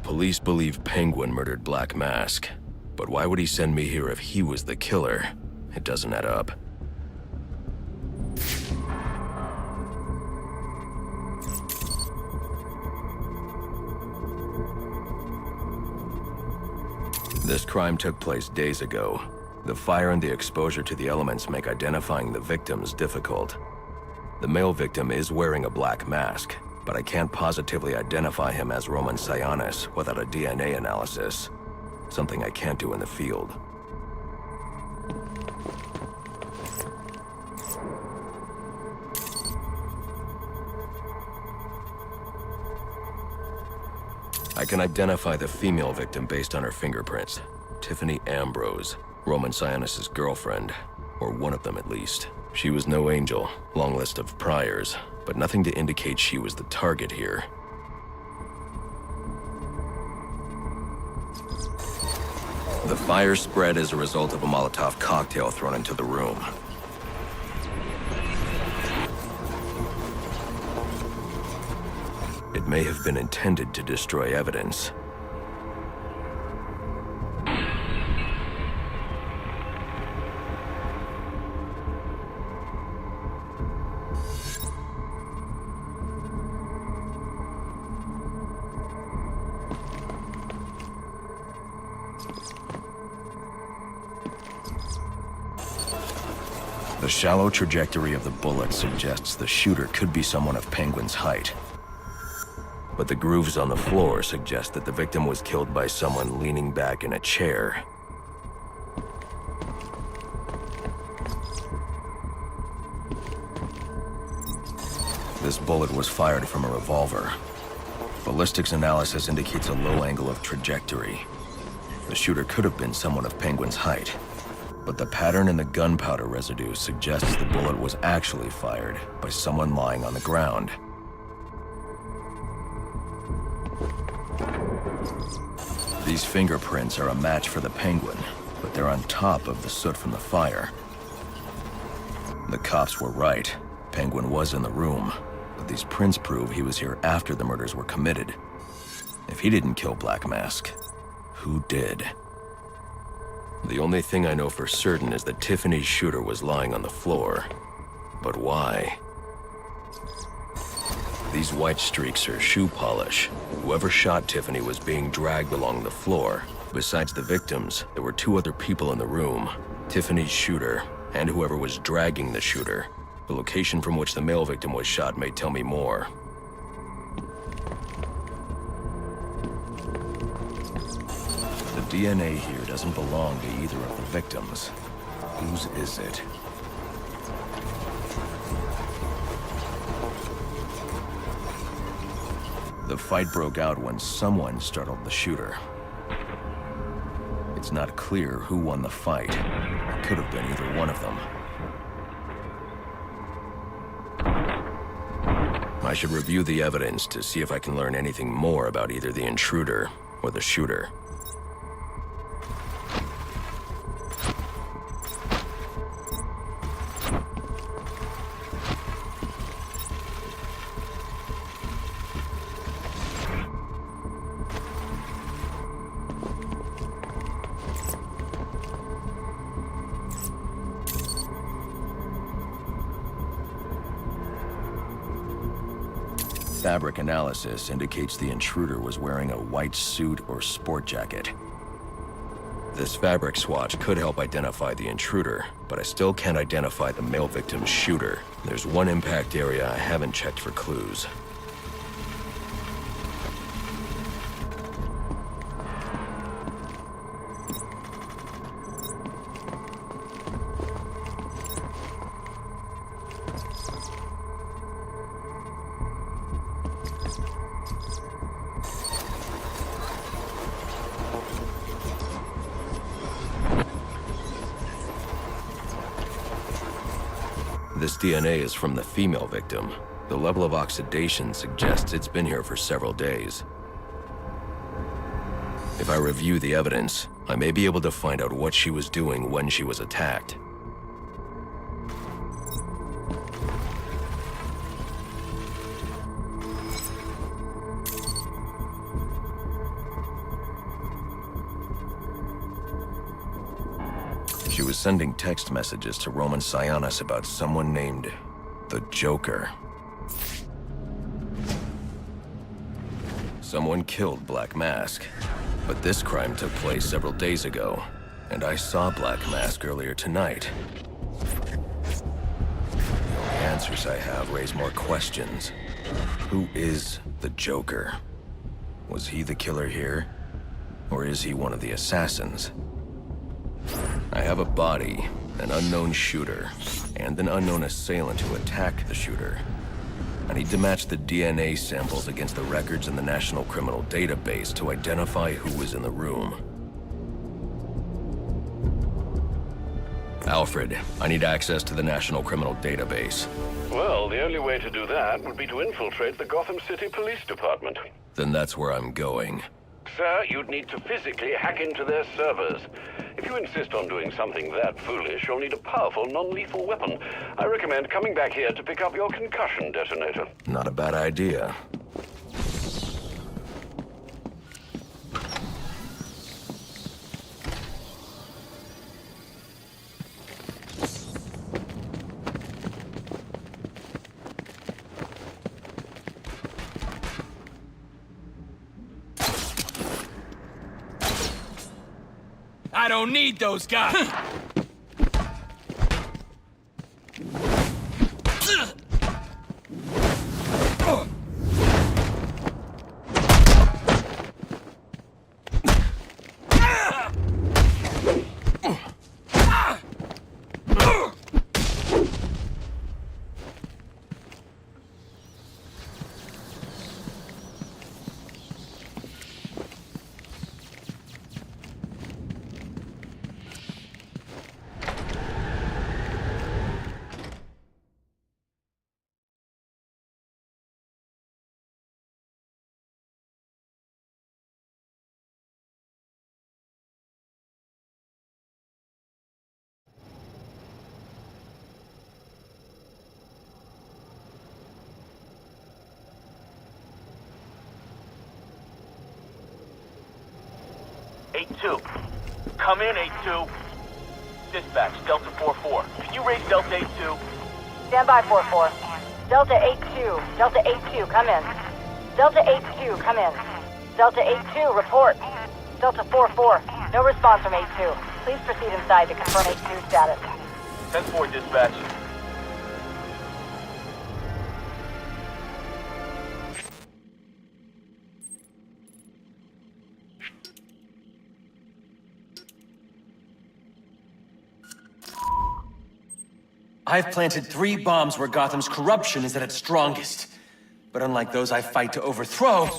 Police believe Penguin murdered Black Mask, but why would he send me here if he was the killer? It doesn't add up. This crime took place days ago. The fire and the exposure to the elements make identifying the victims difficult. The male victim is wearing a black mask, but I can't positively identify him as Roman Sionis without a DNA analysis. Something I can't do in the field. I can identify the female victim based on her fingerprints. Tiffany Ambrose, Roman Sionis' girlfriend, or one of them at least. She was no angel, long list of priors, but nothing to indicate she was the target here. The fire spread as a result of a Molotov cocktail thrown into the room. It may have been intended to destroy evidence. The shallow trajectory of the bullet suggests the shooter could be someone of Penguin's height. But the grooves on the floor suggest that the victim was killed by someone leaning back in a chair. This bullet was fired from a revolver. Ballistics analysis indicates a low angle of trajectory. The shooter could have been someone of Penguin's height. But the pattern in the gunpowder residue suggests the bullet was actually fired by someone lying on the ground. These fingerprints are a match for the Penguin, but they're on top of the soot from the fire. The cops were right. Penguin was in the room, but these prints prove he was here after the murders were committed. If he didn't kill Black Mask, who did. The only thing I know for certain is that Tiffany's shooter was lying on the floor. But why? These white streaks are shoe polish. Whoever shot Tiffany was being dragged along the floor. Besides the victims, there were 2 other people in the room. Tiffany's shooter, and whoever was dragging the shooter. The location from which the male victim was shot may tell me more. The DNA here doesn't belong to either of the victims. Whose is it? The fight broke out when someone startled the shooter. It's not clear who won the fight. It could have been either one of them. I should review the evidence to see if I can learn anything more about either the intruder or the shooter. Fabric analysis indicates the intruder was wearing a white suit or sport jacket. This fabric swatch could help identify the intruder, but I still can't identify the male victim's shooter. There's one impact area I haven't checked for clues. This DNA is from the female victim. The level of oxidation suggests it's been here for several days. If I review the evidence, I may be able to find out what she was doing when she was attacked. She was sending text messages to Roman Sionis about someone named the Joker. Someone killed Black Mask, but this crime took place several days ago, and I saw Black Mask earlier tonight. The only answers I have raise more questions. Who is the Joker? Was he the killer here? Or is he one of the assassins? I have a body, an unknown shooter, and an unknown assailant who attacked the shooter. I need to match the DNA samples against the records in the National Criminal Database to identify who was in the room. Alfred, I need access to the National Criminal Database. Well, the only way to do that would be to infiltrate the Gotham City Police Department. Then that's where I'm going. Sir, you'd need to physically hack into their servers. If you insist on doing something that foolish, you'll need a powerful, non-lethal weapon. I recommend coming back here to pick up your concussion detonator. Not a bad idea. I don't need those guys! 8-2. Come in, 8-2. Dispatch, Delta 4-4. Can you raise Delta 8-2? Stand by, 4-4. Delta 8-2. Delta 8-2, come in. Delta 8-2, come in. Delta 8-2, report. Delta 4-4, no response from 8-2. Please proceed inside to confirm 8-2 status. 10-4, dispatch. I've planted 3 bombs where Gotham's corruption is at its strongest. But unlike those I fight to overthrow,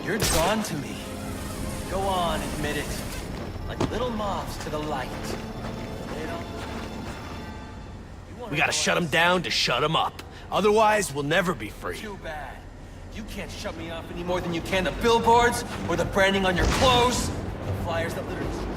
you're drawn to me. Go on, admit it. Like little moths to the light. We gotta shut him down to shut him up. Otherwise, we'll never be free. Too bad. You can't shut me off any more than you can the billboards, or the branding on your clothes, or the flyers that litter the streets.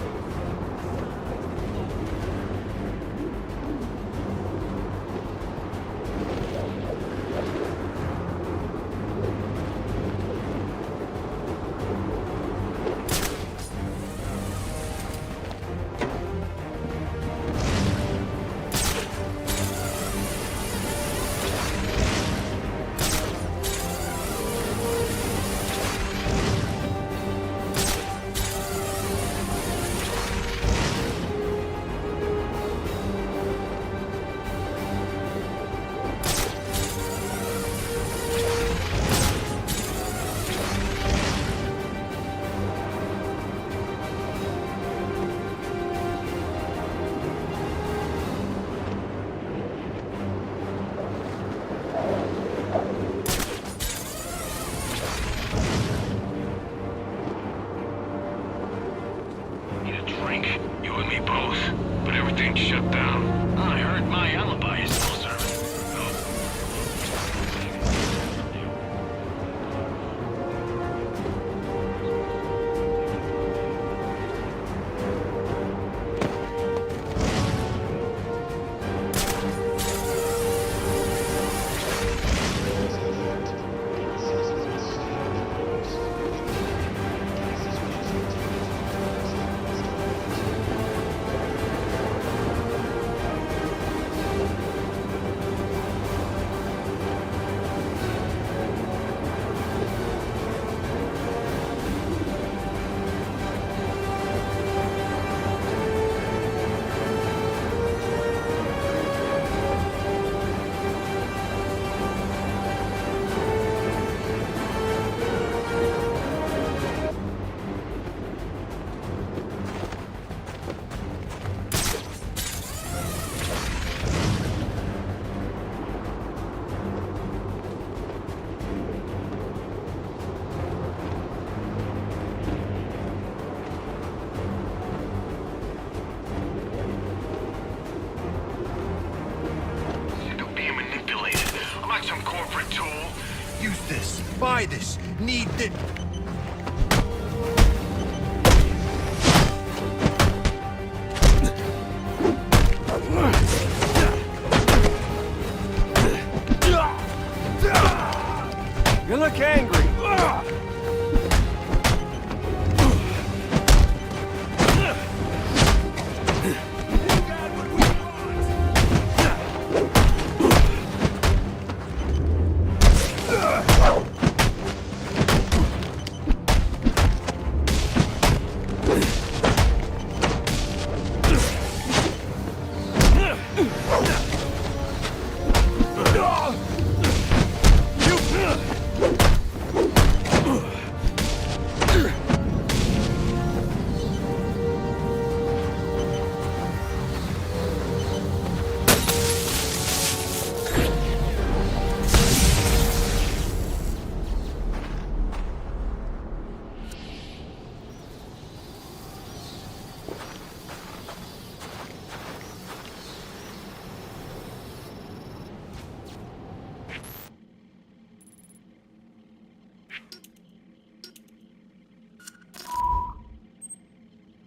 Shut down. I heard my alibi is still serving. Some corporate tool. Use this. Buy this. Need this. You look angry.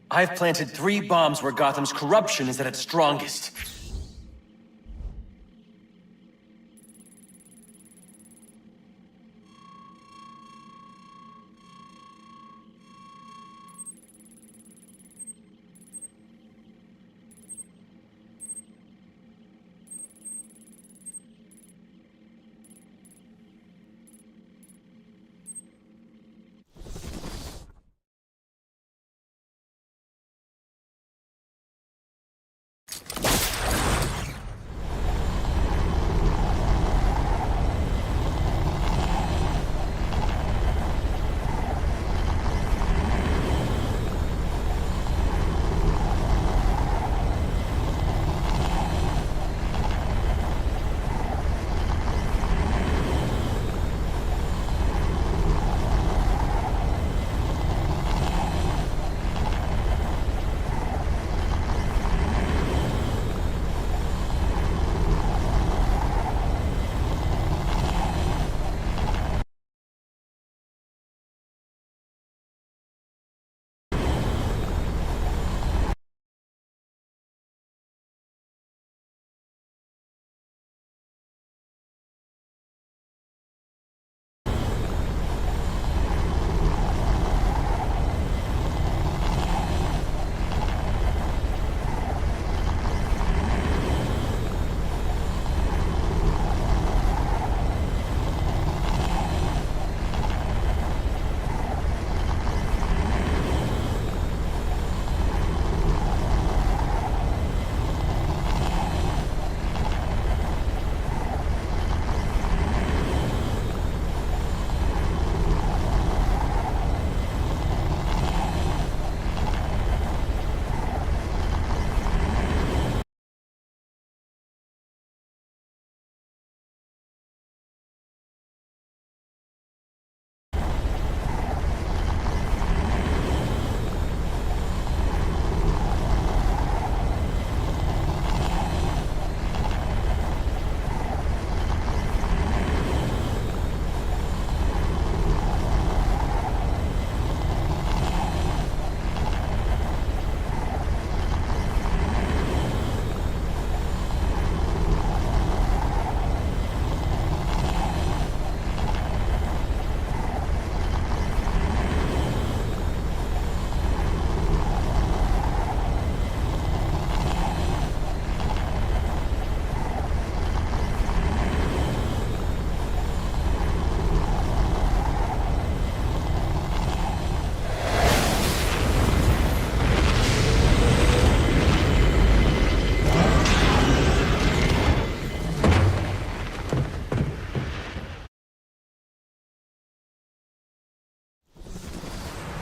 I've planted 3 bombs where Gotham's corruption is at its strongest.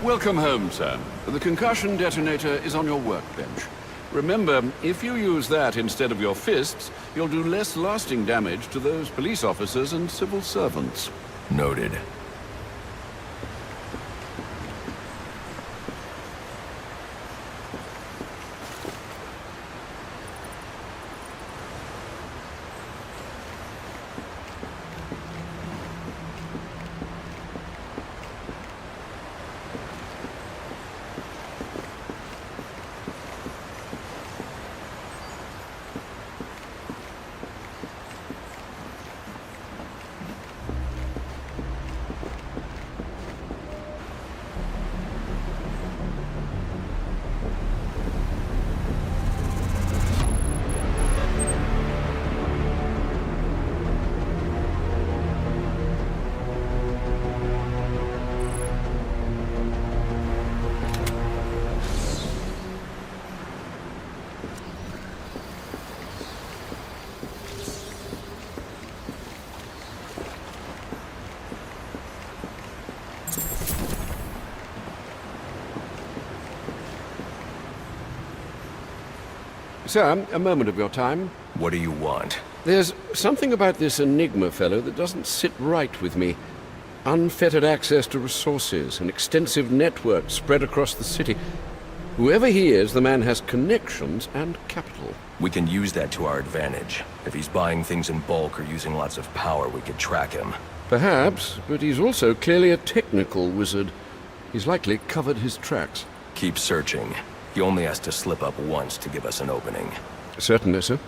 Welcome home, sir. The concussion detonator is on your workbench. Remember, if you use that instead of your fists, you'll do less lasting damage to those police officers and civil servants. Noted. Sir, a moment of your time. What do you want? There's something about this Enigma fellow that doesn't sit right with me. Unfettered access to resources, an extensive network spread across the city. Whoever he is, the man has connections and capital. We can use that to our advantage. If he's buying things in bulk or using lots of power, we could track him. Perhaps, but he's also clearly a technical wizard. He's likely covered his tracks. Keep searching. He only has to slip up once to give us an opening. Certainly, sir.